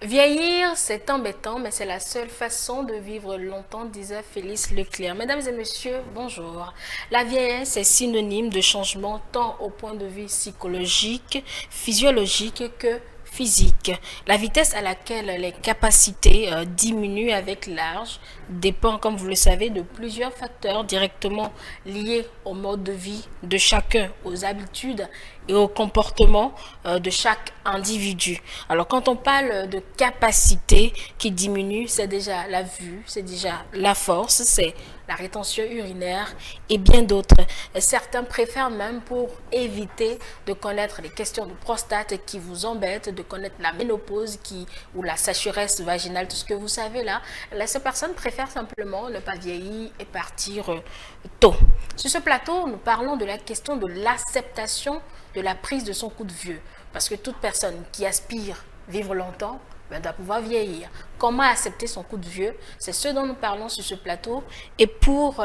Vieillir, c'est embêtant, mais c'est la seule façon de vivre longtemps, disait Félix Leclerc. Mesdames et messieurs, bonjour. La vieillesse est synonyme de changement tant au point de vue psychologique, physiologique que physique. La vitesse à laquelle les capacités diminuent avec l'âge dépend, comme vous le savez, de plusieurs facteurs directement liés au mode de vie de chacun, aux habitudes et au comportement de chaque individu. Alors quand on parle de capacité qui diminue, c'est déjà la vue, c'est déjà la force, c'est la rétention urinaire et bien d'autres. Certains préfèrent même, pour éviter de connaître les questions de prostate qui vous embêtent, de connaître la ménopause ou la sécheresse vaginale, tout ce que vous savez là, ces personnes préfèrent simplement ne pas vieillir et partir tôt. Sur ce plateau, nous parlons de la question de l'acceptation de la prise de son coup de vieux. Parce que toute personne qui aspire vivre longtemps doit pouvoir vieillir. Comment accepter son coup de vieux? C'est ce dont nous parlons sur ce plateau. Et pour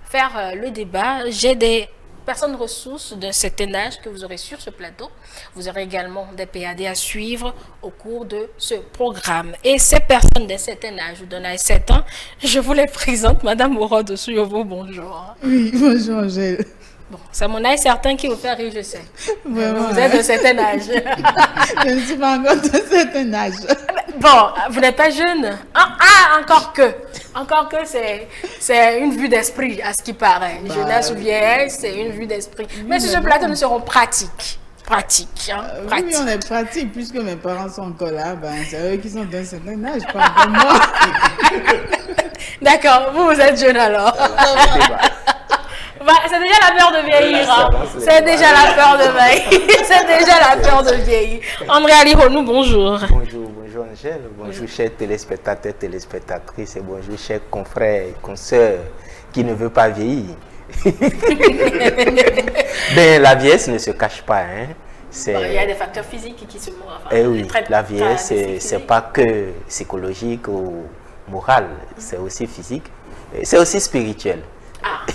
faire le débat, j'ai des personnes ressources d'un certain âge que vous aurez sur ce plateau. Vous aurez également des PAD à suivre au cours de ce programme. Et ces personnes d'un certain âge ou d'un âge certain, je vous les présente. Madame Aurore de Souyovo, bonjour. Oui, bonjour Angèle. Bon, c'est mon âge certain qui vous fait rire, je sais. Vraiment, vous êtes d'un certain âge. Je ne suis pas encore d'un certain âge. Bon, vous n'êtes pas jeune. Encore que c'est une vue d'esprit, à ce qui paraît. Jeunesse ou vieillesse, c'est une vue d'esprit. Mais sur ce plateau, nous serons pratiques. Pratiques. Oui, on est pratique, puisque mes parents sont encore là. C'est eux qui sont d'un certain âge, pas pour moi. D'accord, vous êtes jeune alors. C'est déjà la peur de vieillir. C'est déjà la peur de vieillir. C'est déjà la peur de vieillir. André Alironou, bonjour. Bonjour Angèle. Bonjour chers téléspectateurs, téléspectatrices et bonjour chers confrères et consoeurs qui ne veulent pas vieillir. La vieillesse ne se cache pas. Il y a des facteurs physiques qui se montrent. Oui, la vieillesse, c'est pas que psychologique ou moral, c'est aussi physique, c'est aussi spirituel.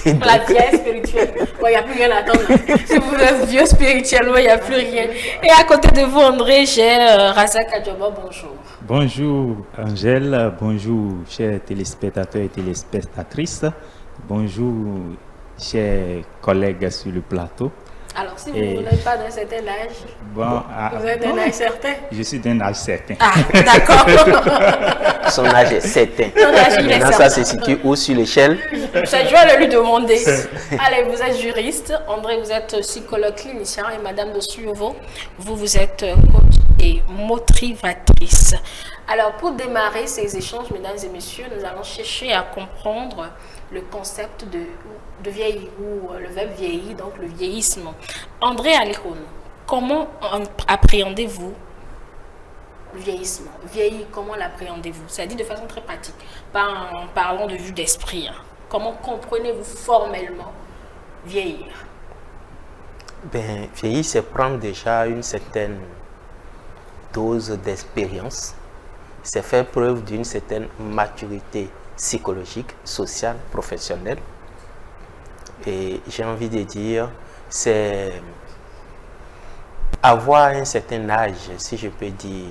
Donc, la vieille spirituelle, il n'y a plus rien à attendre. Si vous êtes vieux spirituellement, il n'y a plus rien. Et à côté de vous, André, j'ai Razak Adjoba, bonjour. Bonjour Angèle, bonjour chers téléspectateurs et téléspectatrices, bonjour chers collègues sur le plateau. Alors, si vous n'êtes pas d'un certain âge, vous êtes d'un âge certain? Je suis d'un âge certain. D'accord. Son âge est certain. Maintenant, ça se situe où sur l'échelle? Je vais le lui demander. Allez, vous êtes juriste, André, vous êtes psychologue clinicien et Madame de Souyovo, vous êtes coach et motivatrice. Alors, pour démarrer ces échanges, mesdames et messieurs, nous allons chercher à comprendre le concept de vieillir, ou le verbe vieillir, donc le vieillissement. André Alironou, comment appréhendez-vous le vieillissement? Vieillir, comment l'appréhendez-vous? Ça dit de façon très pratique, pas en parlant de vue d'esprit. Comment comprenez-vous formellement vieillir? Vieillir, c'est prendre déjà une certaine dose d'expérience. C'est faire preuve d'une certaine maturité psychologique, sociale, professionnelle. Et j'ai envie de dire, c'est avoir un certain âge, si je peux dire,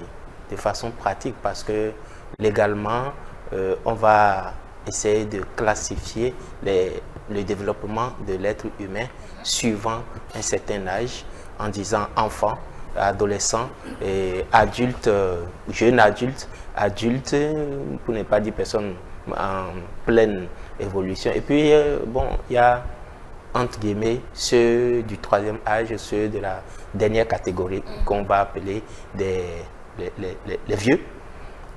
de façon pratique, parce que légalement, on va essayer de classifier le développement de l'être humain suivant un certain âge, en disant enfant, adolescent, et adulte, jeune adulte, adulte, pour ne pas dire personne en pleine évolution. Et puis, il y a, entre guillemets, ceux du troisième âge, ceux de la dernière catégorie qu'on va appeler les vieux,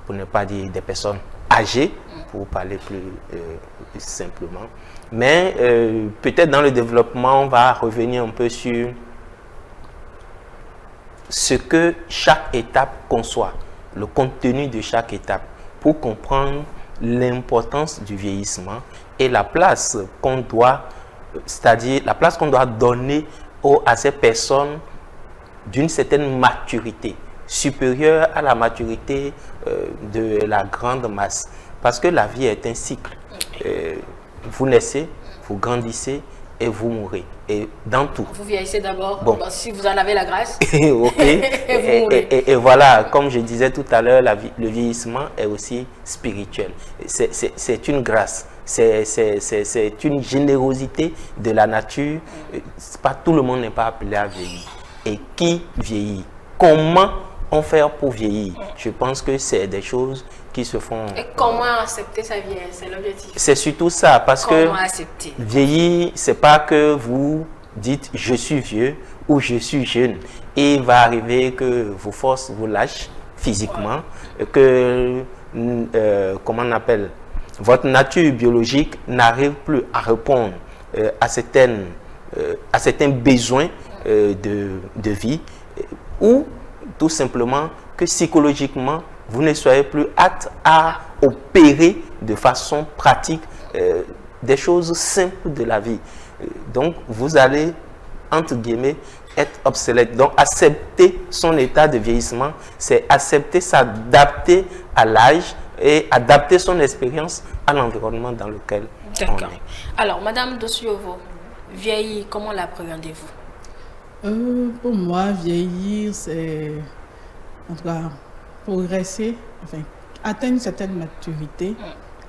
pour ne pas dire des personnes âgées, pour parler plus simplement. Mais peut-être dans le développement, on va revenir un peu sur ce que chaque étape conçoit, le contenu de chaque étape, pour comprendre l'importance du vieillissement et la place qu'on doit, c'est-à-dire la place qu'on doit donner à ces personnes d'une certaine maturité, supérieure à la maturité de la grande masse. Parce que la vie est un cycle. Vous naissez, vous grandissez et vous mourrez. Et dans tout. Vous vieillissez d'abord, Bon. si vous en avez la grâce. Ok. Vous mourrez. Et voilà, comme je disais tout à l'heure, le vieillissement est aussi spirituel. C'est une grâce. C'est une générosité de la nature. Pas tout le monde n'est pas appelé à vieillir. Et qui vieillit? Comment on fait pour vieillir? Je pense que c'est des choses qui se font. Et comment accepter sa vieillesse? C'est l'objectif. C'est surtout ça, parce Comment que accepter? vieillir, c'est pas que vous dites je suis vieux ou je suis jeune. Et il va arriver que vos forces vous lâchent physiquement, que comment on appelle, votre nature biologique n'arrive plus à répondre à certains besoins de vie, ou tout simplement que psychologiquement vous ne soyez plus apte à opérer de façon pratique des choses simples de la vie. Donc vous allez, entre guillemets, être obsolète. Donc accepter son état de vieillissement, c'est accepter, s'adapter à l'âge et adapter son expérience à l'environnement dans lequel on D'accord. est. Alors, Madame Dosiovo, vieillir, comment l'appréhendez-vous? Pour moi, vieillir, c'est en tout cas progresser, enfin, atteindre une certaine maturité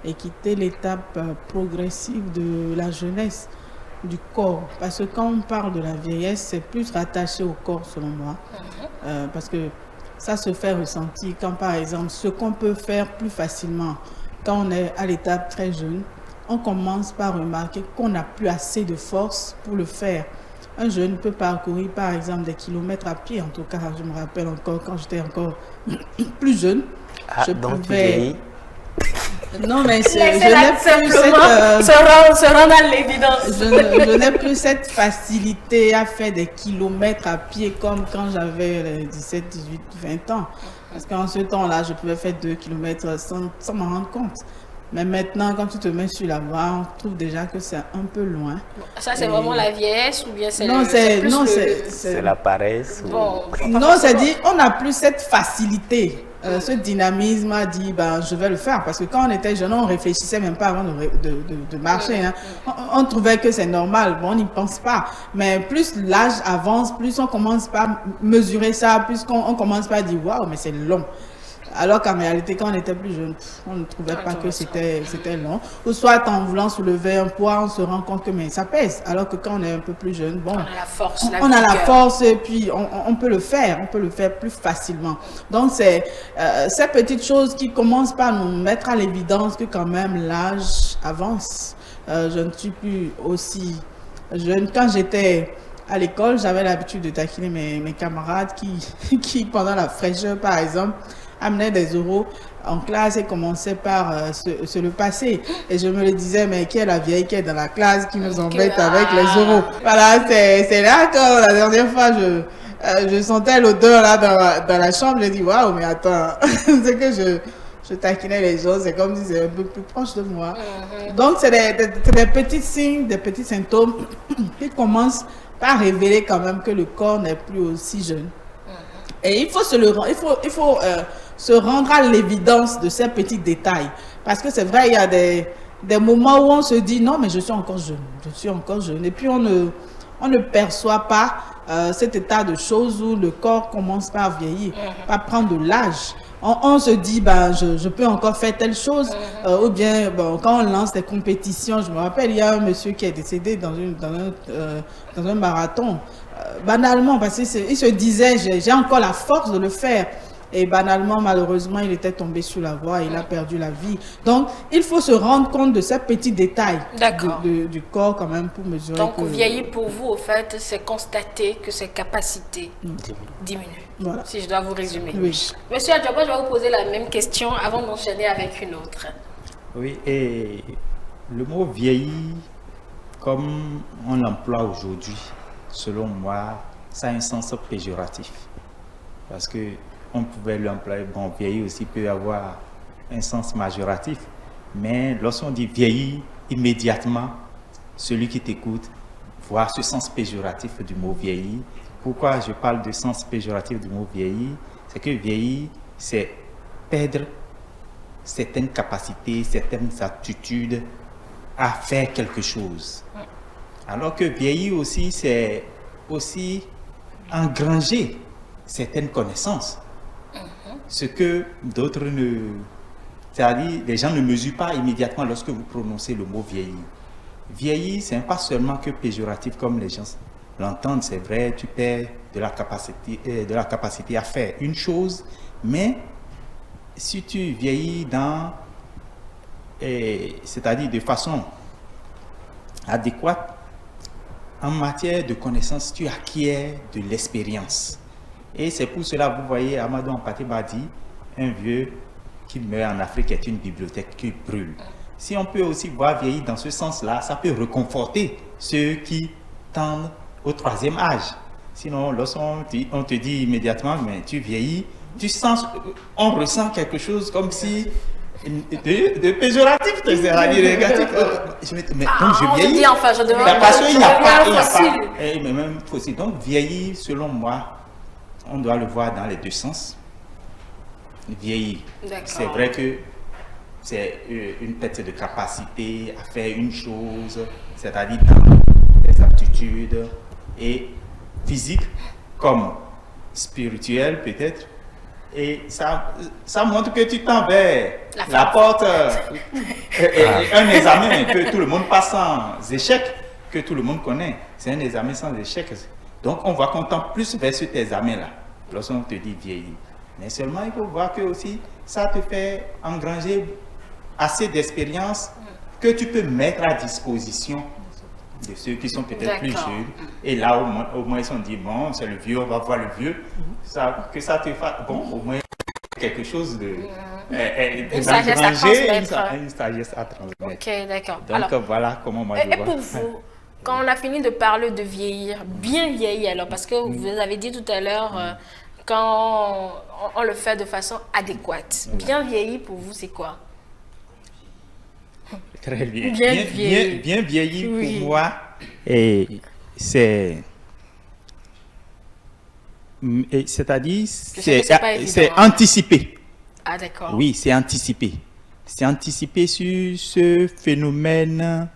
et quitter l'étape progressive de la jeunesse du corps. Parce que quand on parle de la vieillesse, c'est plus rattaché au corps selon moi. Parce que ça se fait ressentir quand, par exemple, ce qu'on peut faire plus facilement quand on est à l'étape très jeune, on commence par remarquer qu'on n'a plus assez de force pour le faire. Un jeune peut parcourir, par exemple, des kilomètres à pied. En tout cas, je me rappelle encore, quand j'étais encore plus jeune, Ah, je donc tu pouvais... vieillis. Non, mais je n'ai Laissez-la plus simplement se rendre à l'évidence. je n'ai plus cette facilité à faire des kilomètres à pied comme quand j'avais 17, 18, 20 ans. Parce qu'en ce temps-là, je pouvais faire 2 kilomètres sans m'en rendre compte. Mais maintenant, quand tu te mets sur la voie, on trouve déjà que c'est un peu loin. Ça, c'est vraiment la vieillesse ou bien c'est Non, plus C'est la paresse. Bon, non, c'est dit, on n'a plus cette facilité, ce dynamisme à dire, ben, je vais le faire. Parce que quand on était jeune, on ne réfléchissait même pas avant de marcher. Hein. On trouvait que c'est normal, bon, on n'y pense pas. Mais plus l'âge avance, plus on commence par mesurer ça, plus on commence par dire, waouh, mais c'est long. Alors qu'en réalité, quand on était plus jeune, on ne trouvait pas que c'était long. Ou soit en voulant soulever un poids, on se rend compte que mais ça pèse. Alors que quand on est un peu plus jeune, bon, on a la force, on a la force et puis on peut le faire. On peut le faire plus facilement. Donc, c'est ces petites choses qui commencent par nous mettre à l'évidence que quand même l'âge avance. Je ne suis plus aussi jeune. Quand j'étais à l'école, j'avais l'habitude de taquiner mes camarades qui, pendant la fraîcheur, par exemple, amenaient des euros en classe et commençaient par se le passer. Et je me le disais, mais qui est la vieille qui est dans la classe, qui nous embête avec les euros? Voilà, c'est là que la dernière fois, je sentais l'odeur là dans la chambre. Je dis, waouh, mais attends, c'est que je taquinais les gens, c'est comme si c'était un peu plus proche de moi. Donc, c'est des petits signes, des petits symptômes qui commencent par révéler quand même que le corps n'est plus aussi jeune. Et il faut se rendre à l'évidence de ces petits détails. Parce que c'est vrai, il y a des moments où on se dit, non, mais je suis encore jeune. Et puis on ne perçoit pas cet état de choses où le corps commence par vieillir, par prendre de l'âge. On se dit, ben, je peux encore faire telle chose. Ou bien, bon, quand on lance des compétitions, je me rappelle, il y a un monsieur qui est décédé dans un marathon. Banalement, parce qu'il se disait, j'ai encore la force de le faire. Et banalement, malheureusement, il était tombé sur la voie et il a perdu la vie. Donc, il faut se rendre compte de ces petits détails du corps quand même pour mesurer. Donc, vieillir pour vous, au fait, c'est constater que ses capacités diminuent. Voilà. Si je dois vous résumer. Oui. Monsieur Adjoba, je vais vous poser la même question avant d'enchaîner avec une autre. Oui, et le mot vieillir, comme on l'emploie aujourd'hui, selon moi, ça a un sens péjoratif. Parce que on pouvait l'employer, bon, vieillir aussi peut avoir un sens majoratif. Mais lorsqu'on dit vieillir, immédiatement, celui qui t'écoute voit ce sens péjoratif du mot vieillir. Pourquoi je parle de sens péjoratif du mot vieillir? C'est que vieillir, c'est perdre certaines capacités, certaines aptitudes à faire quelque chose. Alors que vieillir aussi, c'est aussi engranger certaines connaissances. Ce que d'autres ne... C'est-à-dire, les gens ne mesurent pas immédiatement lorsque vous prononcez le mot vieillir. Vieillir, ce n'est pas seulement que péjoratif comme les gens l'entendent, c'est vrai, tu perds de la capacité à faire une chose, mais si tu vieillis c'est-à-dire de façon adéquate, en matière de connaissances, tu acquiers de l'expérience. Et c'est pour cela, vous voyez, Amadou Hampâté Bâ dit, un vieux qui meurt en Afrique est une bibliothèque qui brûle. Si on peut aussi voir vieillir dans ce sens-là, ça peut réconforter ceux qui tendent au troisième âge. Sinon, lorsqu'on te dit immédiatement, mais tu vieillis, on ressent quelque chose comme si de péjoratif, c'est-à-dire négatif. Donc je vieillis. Enfin, je devrais parce qu'il n'y a pas, fossile. Mais même fossile. Donc vieillir, selon moi, on doit le voir dans les deux sens. Vieillir, c'est vrai que c'est une perte de capacité à faire une chose, c'est-à-dire dans les aptitudes et physiques comme spirituelles peut-être. Et ça montre que tu tends vers la porte, un examen que tout le monde passe sans échec, que tout le monde connaît. C'est un examen sans échec. Donc on voit qu'on tend plus vers cet examen-là, lorsqu'on te dit vieillir. Mais seulement il faut voir que aussi ça te fait engranger assez d'expérience que tu peux mettre à disposition de ceux qui sont peut-être plus jeunes. Et là, au moins, ils sont dit, bon, c'est le vieux, on va voir le vieux. Que ça te fasse, bon, au moins, quelque chose de... une sagesse à transmettre. Une sagesse à transmettre. Ok, d'accord. Donc, alors, voilà comment moi je vois. Et pour vous, quand on a fini de parler de vieillir, bien vieillir, alors, parce que vous avez dit tout à l'heure, quand on le fait de façon adéquate, bien vieillir, pour vous, c'est quoi? Très bien. Bien vieilli pour moi, c'est-à-dire, c'est anticiper. Ah, d'accord. Oui, c'est anticiper. C'est anticiper sur ce phénomène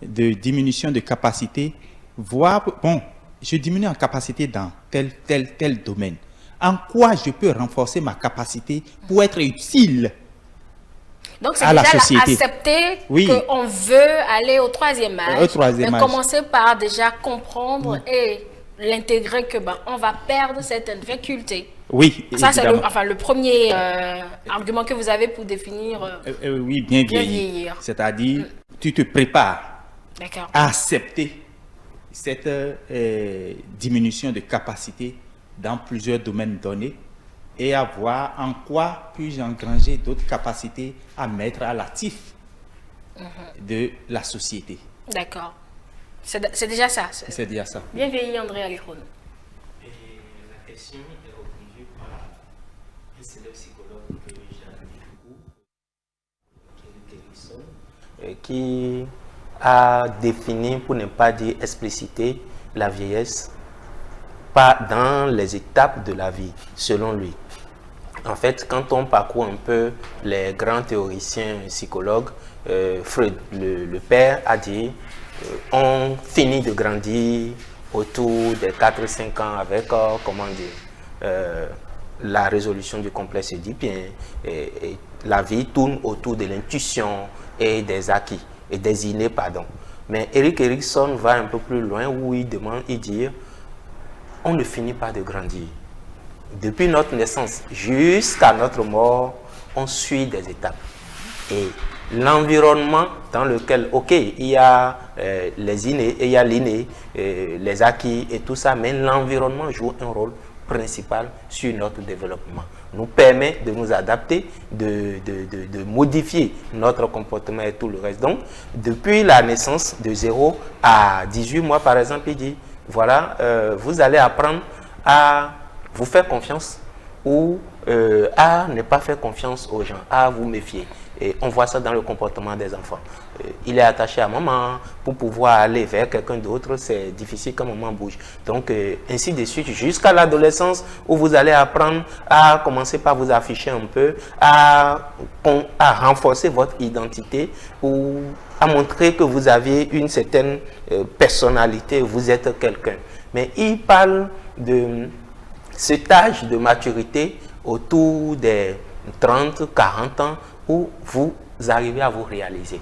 de diminution de capacité, voir, bon, je diminue en capacité dans tel domaine. En quoi je peux renforcer ma capacité pour être utile donc, c'est à la déjà société. Accepter qu'on veut aller au troisième âge, mais commencer par déjà comprendre et l'intégrer que on va perdre certaines facultés. Oui, ça c'est le premier argument que vous avez pour définir oui, bien vieillir. C'est-à-dire, tu te prépares à accepter cette diminution de capacité dans plusieurs domaines donnés et à voir en quoi puis-je engranger d'autres capacités à mettre à l'actif de la société. D'accord. C'est déjà ça. C'est déjà ça. Bien vieilli, André Alicron. La question est reconduite par un célèbre psychologue que j'admire beaucoup, qui a défini, pour ne pas dire explicité, la vieillesse pas dans les étapes de la vie, selon lui. En fait, quand on parcourt un peu les grands théoriciens psychologues, Freud, le père, a dit on finit de grandir autour des 4-5 ans avec, comment dire, la résolution du complexe édipien. Et la vie tourne autour de l'intuition et des acquis, et des innés, pardon. Mais Erik Erikson va un peu plus loin où il dit on ne finit pas de grandir. Depuis notre naissance jusqu'à notre mort, on suit des étapes. Et l'environnement dans lequel, ok, il y a les innés, il y a l'inné, les acquis et tout ça, mais l'environnement joue un rôle principal sur notre développement. Nous permet de nous adapter, de modifier notre comportement et tout le reste. Donc, depuis la naissance, de 0 à 18 mois, par exemple, il dit, voilà, vous allez apprendre à vous faire confiance ou à ne pas faire confiance aux gens, à vous méfier. Et on voit ça dans le comportement des enfants. Il est attaché à maman, pour pouvoir aller vers quelqu'un d'autre, c'est difficile quand maman bouge. Donc, ainsi de suite, jusqu'à l'adolescence, où vous allez apprendre à commencer par vous afficher un peu, à renforcer votre identité, ou à montrer que vous aviez une certaine personnalité, vous êtes quelqu'un. Mais il parle de cet âge de maturité autour des 30, 40 ans où vous arrivez à vous réaliser.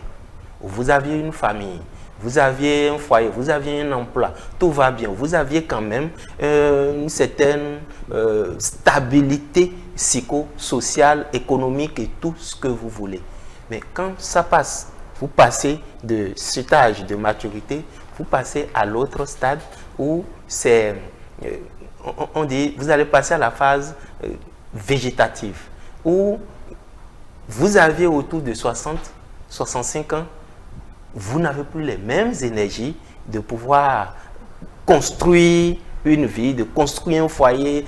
Vous aviez une famille, vous aviez un foyer, vous aviez un emploi, tout va bien. Vous aviez quand même une certaine stabilité psychosociale, économique et tout ce que vous voulez. Mais quand ça passe, vous passez de cet âge de maturité, vous passez à l'autre stade où c'est, on dit, vous allez passer à la phase végétative, où vous aviez autour de 60, 65 ans, vous n'avez plus les mêmes énergies de pouvoir construire une vie, de construire un foyer,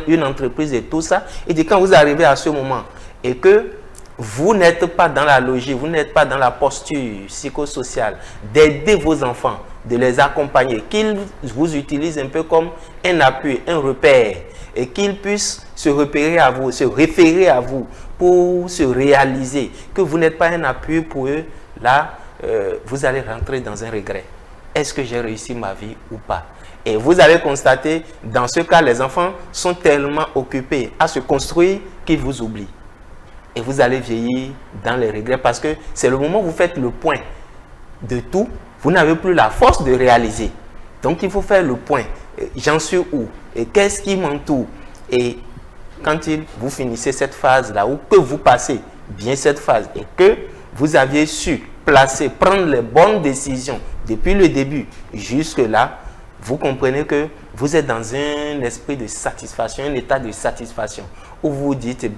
une entreprise et tout ça. Et quand vous arrivez à ce moment et que vous n'êtes pas dans la logique, vous n'êtes pas dans la posture psychosociale d'aider vos enfants, de les accompagner, qu'ils vous utilisent un peu comme un appui, un repère, et qu'ils puissent se repérer à vous, se référer à vous pour se réaliser, que vous n'êtes pas un appui pour eux, là, vous allez rentrer dans un regret. Est-ce que j'ai réussi ma vie ou pas? Et vous allez constater, dans ce cas, les enfants sont tellement occupés à se construire qu'ils vous oublient. Et vous allez vieillir dans les regrets parce que c'est le moment où vous faites le point de tout. Vous n'avez plus la force de réaliser. Donc, il faut faire le point. J'en suis où? Et qu'est-ce qui m'entoure? Et quand vous finissez cette phase-là, ou que vous passez bien cette phase, et que vous aviez su placer, prendre les bonnes décisions depuis le début jusque-là, vous comprenez que vous êtes dans un esprit de satisfaction, un état de satisfaction, où vous dites,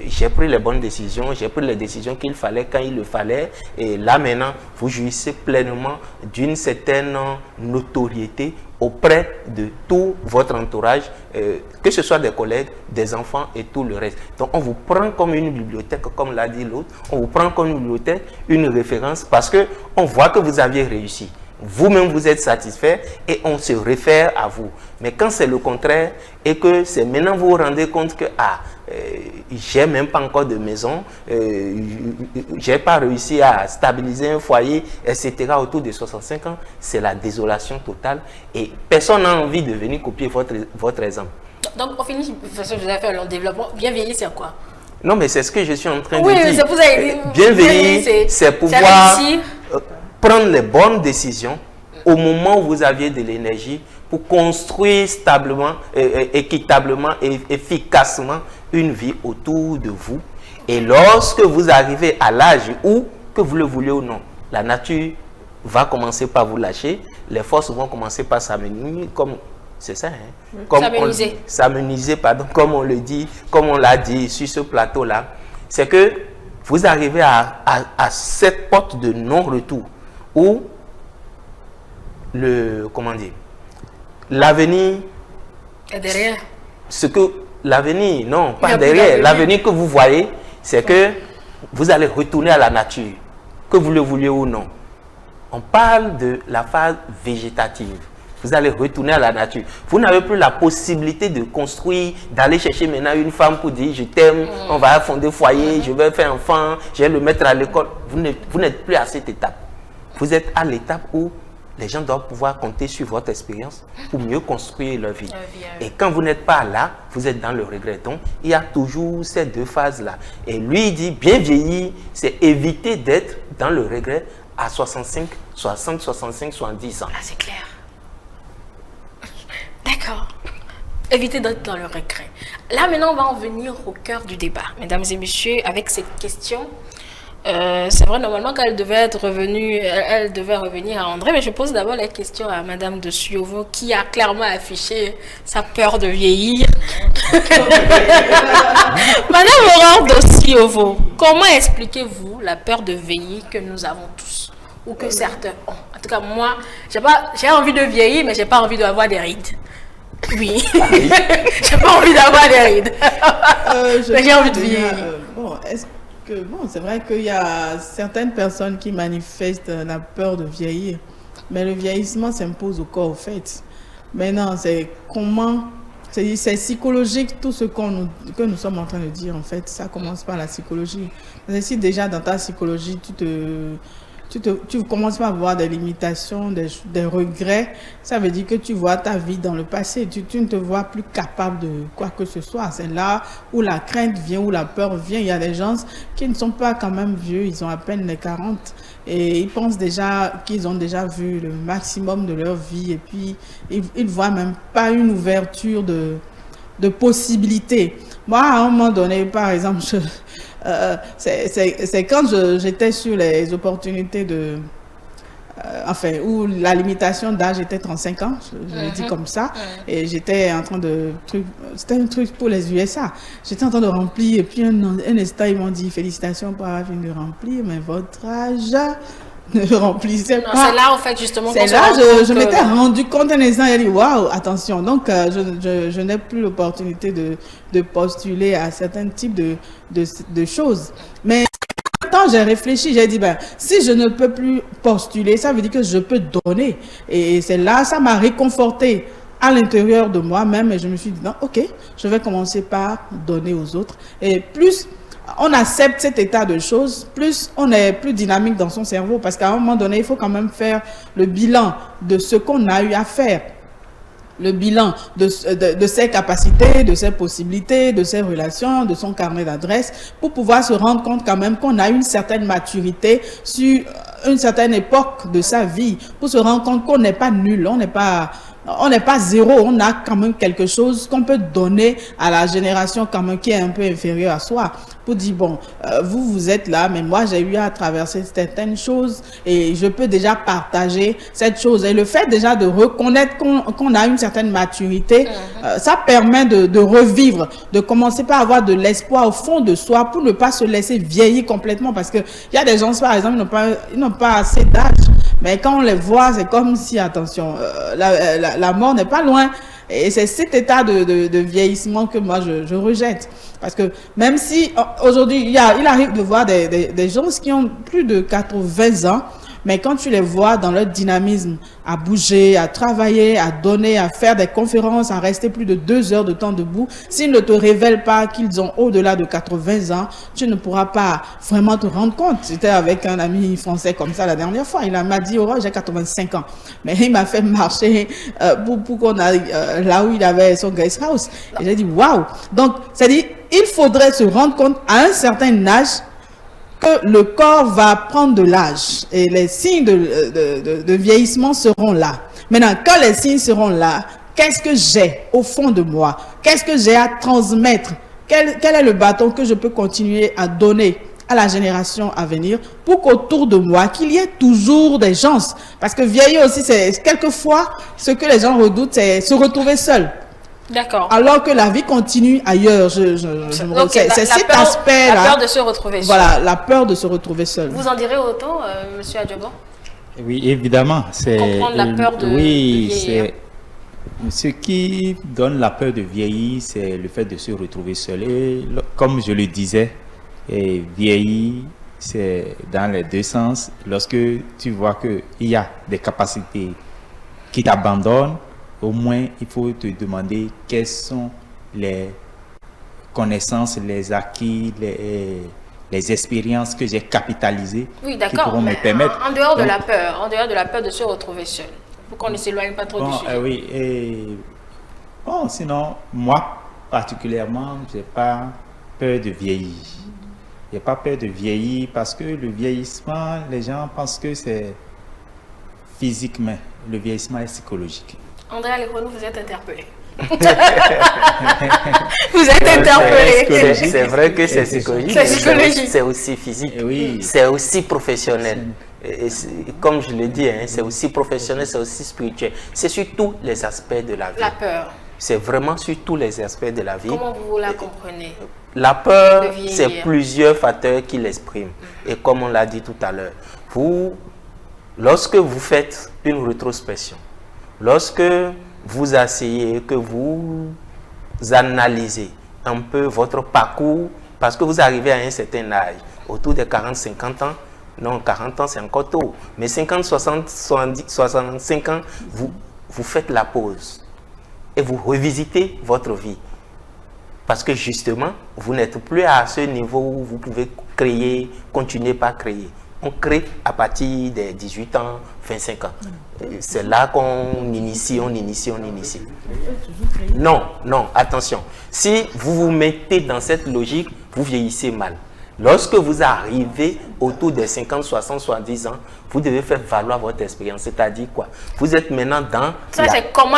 j'ai pris les bonnes décisions, j'ai pris les décisions qu'il fallait quand il le fallait, et là maintenant, vous jouissez pleinement d'une certaine notoriété auprès de tout votre entourage, que ce soit des collègues, des enfants et tout le reste. Donc on vous prend comme une bibliothèque, comme l'a dit l'autre, on vous prend comme une bibliothèque, une référence, parce qu'on voit que vous aviez réussi. Vous-même, vous êtes satisfait et on se réfère à vous. Mais quand c'est le contraire et que c'est maintenant vous vous rendez compte que j'ai même pas encore de maison, j'ai pas réussi à stabiliser un foyer, etc. autour de 65 ans, c'est la désolation totale et personne n'a envie de venir copier votre exemple. Donc, on finit, vous avez fait un long développement. Bien vieillir, c'est quoi? Non, mais c'est ce que je suis en train de dire. Oui, c'est pour ça que bien vieillir, c'est pouvoir prendre les bonnes décisions au moment où vous aviez de l'énergie pour construire stablement, équitablement et efficacement une vie autour de vous. Et lorsque vous arrivez à l'âge où, que vous le voulez ou non, la nature va commencer par vous lâcher, les forces vont commencer par s'amenuiser, comme c'est ça, hein? Comme s'amenuiser, pardon, comme on le dit, comme on l'a dit sur ce plateau-là, c'est que vous arrivez à cette porte de non-retour où l'avenir est derrière. L'avenir, non, pas derrière. L'avenir que vous voyez, c'est que vous allez retourner à la nature, que vous le vouliez ou non. On parle de la phase végétative. Vous allez retourner à la nature. Vous n'avez plus la possibilité de construire, d'aller chercher maintenant une femme pour dire je t'aime, on va fonder foyer, je vais faire enfant, je vais le mettre à l'école. Vous n'êtes plus à cette étape. Vous êtes à l'étape où les gens doivent pouvoir compter sur votre expérience pour mieux construire leur vie. Et quand vous n'êtes pas là, vous êtes dans le regret. Donc, il y a toujours ces deux phases-là. Et lui, il dit, bien vieillir, c'est éviter d'être dans le regret à 65, 60, 65, 70 ans. Ah, c'est clair. D'accord. Éviter d'être dans le regret. Là, maintenant, on va en venir au cœur du débat. Mesdames et messieurs, avec cette question... c'est vrai, normalement, qu'elle devait elle devait revenir à André, mais je pose d'abord la question à Madame de Siovo, qui a clairement affiché sa peur de vieillir. Madame Aurore de Siovo, comment expliquez-vous la peur de vieillir que nous avons tous, ou que certains ont? En tout cas, moi, j'ai envie de vieillir, mais j'ai pas envie d'avoir des rides. Oui. J'ai pas envie d'avoir des rides. Mais j'ai envie de vieillir. C'est vrai qu'il y a certaines personnes qui manifestent la peur de vieillir. Mais le vieillissement s'impose au corps, au fait. Maintenant, c'est comment... C'est psychologique, tout ce que nous sommes en train de dire, en fait. Ça commence par la psychologie. Mais si déjà dans ta psychologie, tu commences par avoir des limitations, des regrets, ça veut dire que tu vois ta vie dans le passé. Tu ne te vois plus capable de quoi que ce soit. C'est là où la crainte vient, où la peur vient. Il y a des gens qui ne sont pas quand même vieux, ils ont à peine les 40 et ils pensent déjà qu'ils ont déjà vu le maximum de leur vie et puis ils ne voient même pas une ouverture de possibilités. Moi, à un moment donné, par exemple, c'est quand j'étais sur les opportunités de... où la limitation d'âge était 35 ans, je le dis comme ça, et j'étais en train de... C'était un truc pour les USA. J'étais en train de remplir, et puis un instant, ils m'ont dit, félicitations pour avoir fini de remplir, mais votre âge ne remplissait pas. C'est là, en fait, justement, c'est là, je m'étais rendu compte un instant, j'ai dit, waouh, attention. Donc, je n'ai plus l'opportunité de postuler à certains types de choses. Mais quand j'ai réfléchi, j'ai dit, si je ne peux plus postuler, ça veut dire que je peux donner. Et c'est là, ça m'a réconforté à l'intérieur de moi-même. Et je me suis dit, non, ok, je vais commencer par donner aux autres. Et plus on accepte cet état de choses, plus on est plus dynamique dans son cerveau. Parce qu'à un moment donné, il faut quand même faire le bilan de ce qu'on a eu à faire. Le bilan de ses capacités, de ses possibilités, de ses relations, de son carnet d'adresses, pour pouvoir se rendre compte quand même qu'on a une certaine maturité sur une certaine époque de sa vie, pour se rendre compte qu'on n'est pas nul, on n'est pas zéro, on a quand même quelque chose qu'on peut donner à la génération quand même qui est un peu inférieure à soi, pour dire, bon, vous êtes là, mais moi j'ai eu à traverser certaines choses et je peux déjà partager cette chose. Et le fait déjà de reconnaître qu'on a une certaine maturité, ça permet de revivre, de commencer par avoir de l'espoir au fond de soi pour ne pas se laisser vieillir complètement, parce que il y a des gens, par exemple, ils n'ont pas assez d'âge, mais quand on les voit, c'est comme si, attention, la mort n'est pas loin. Et c'est cet état de vieillissement que moi je rejette. Parce que même si aujourd'hui, il arrive de voir des gens qui ont plus de 80 ans, mais quand tu les vois dans leur dynamisme, à bouger, à travailler, à donner, à faire des conférences, à rester plus de 2 heures de temps debout, s'ils ne te révèlent pas qu'ils ont au-delà de 80 ans, tu ne pourras pas vraiment te rendre compte. J'étais avec un ami français comme ça la dernière fois. Il m'a dit, oh, j'ai 85 ans. Mais il m'a fait marcher pour qu'on aille là où il avait son guest house. Et j'ai dit, waouh! Donc, c'est-à-dire, il faudrait se rendre compte à un certain âge que le corps va prendre de l'âge et les signes de vieillissement seront là. Maintenant, quand les signes seront là, qu'est-ce que j'ai au fond de moi? Qu'est-ce que j'ai à transmettre? Quel est le bâton que je peux continuer à donner à la génération à venir pour qu'autour de moi, qu'il y ait toujours des gens? Parce que vieillir aussi, c'est quelquefois, ce que les gens redoutent, c'est se retrouver seul. D'accord. Alors que la vie continue ailleurs. C'est cet aspect-là. La peur de se retrouver seul. Voilà, la peur de se retrouver seul. Vous en direz autant, monsieur Adjobo? Oui, évidemment. Comprendre la peur de vieillir. Ce qui donne la peur de vieillir, c'est le fait de se retrouver seul. Et comme je le disais, vieillir, c'est dans les deux sens. Lorsque tu vois qu'il y a des capacités qui t'abandonnent, au moins, il faut te demander quelles sont les connaissances, les acquis, les expériences que j'ai capitalisées qui pourront me permettre. En dehors de la peur de se retrouver seul, pour qu'on ne s'éloigne pas trop du sujet. Oui, sinon, moi, particulièrement, je n'ai pas peur de vieillir. Je n'ai pas peur de vieillir parce que le vieillissement, les gens pensent que c'est physique, mais le vieillissement est psychologique. André Alekhouanou, vous êtes interpellé. Vous êtes interpellé. C'est vrai que c'est psychologique. C'est psychologique. C'est aussi physique. Oui. C'est aussi professionnel. Et comme je l'ai dit, c'est aussi professionnel, c'est aussi spirituel. C'est sur tous les aspects de la vie. La peur. C'est vraiment sur tous les aspects de la vie. Comment vous la comprenez? La peur, c'est plusieurs facteurs qui l'expriment. Et comme on l'a dit tout à l'heure, lorsque vous faites une rétrospection, lorsque vous asseyez, que vous analysez un peu votre parcours, parce que vous arrivez à un certain âge, autour de 40-50 ans, non, 40 ans c'est encore tôt, mais 50, 60, 70, 65 ans, vous faites la pause et vous revisitez votre vie. Parce que justement, vous n'êtes plus à ce niveau où vous pouvez créer, continuer par créer. On crée à partir des 18 ans, 25 ans. C'est là qu'on initie, on initie. Non, non, attention. Si vous vous mettez dans cette logique, vous vieillissez mal. Lorsque vous arrivez autour des 50, 60, 70 ans, vous devez faire valoir votre expérience. C'est-à-dire quoi? Vous êtes maintenant dans... Ça, c'est comment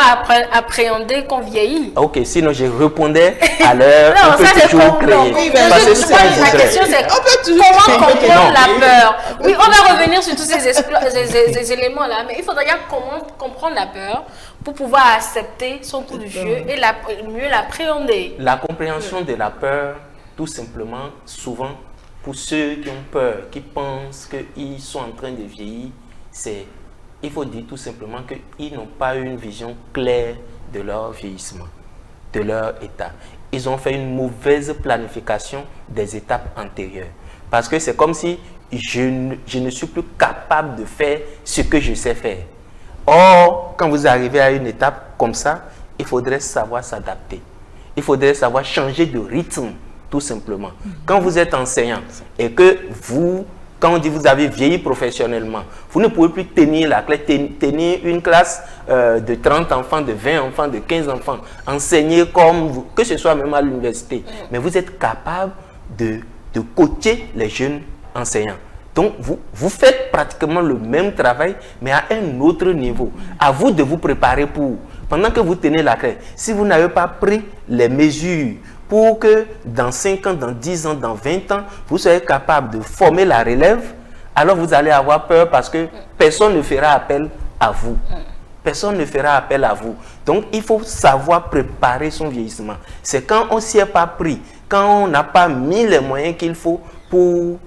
appréhender qu'on vieillit. Ok, sinon je répondais à l'heure. Non, on peut ça c'est toujours pour... créer. Non, Parce que je c'est pose la question, c'est comment comprendre la peur. Oui, on va revenir sur tous ces éléments-là, mais il faudrait comment comprendre la peur pour pouvoir accepter son coup de vieux et mieux l'appréhender. La compréhension de la peur, tout simplement, souvent, pour ceux qui ont peur, qui pensent qu'ils sont en train de vieillir, il faut dire tout simplement qu'ils n'ont pas une vision claire de leur vieillissement, de leur état. Ils ont fait une mauvaise planification des étapes antérieures. Parce que c'est comme si je ne suis plus capable de faire ce que je sais faire. Or, quand vous arrivez à une étape comme ça, il faudrait savoir s'adapter. Il faudrait savoir changer de rythme, tout simplement. Quand vous êtes enseignant et que quand on dit vous avez vieilli professionnellement, vous ne pouvez plus tenir la clé, tenir une classe de 30 enfants, de 20 enfants, de 15 enfants, enseigner comme vous, que ce soit même à l'université. Mais vous êtes capable de coacher les jeunes enseignants. Donc, vous faites pratiquement le même travail, mais à un autre niveau. À vous de vous préparer pour, pendant que vous tenez la clé, si vous n'avez pas pris les mesures pour que dans 5 ans, dans 10 ans, dans 20 ans, vous soyez capable de former la relève, alors vous allez avoir peur parce que personne ne fera appel à vous. Personne ne fera appel à vous. Donc, il faut savoir préparer son vieillissement. C'est quand on ne s'y est pas pris, quand on n'a pas mis les moyens qu'il faut pour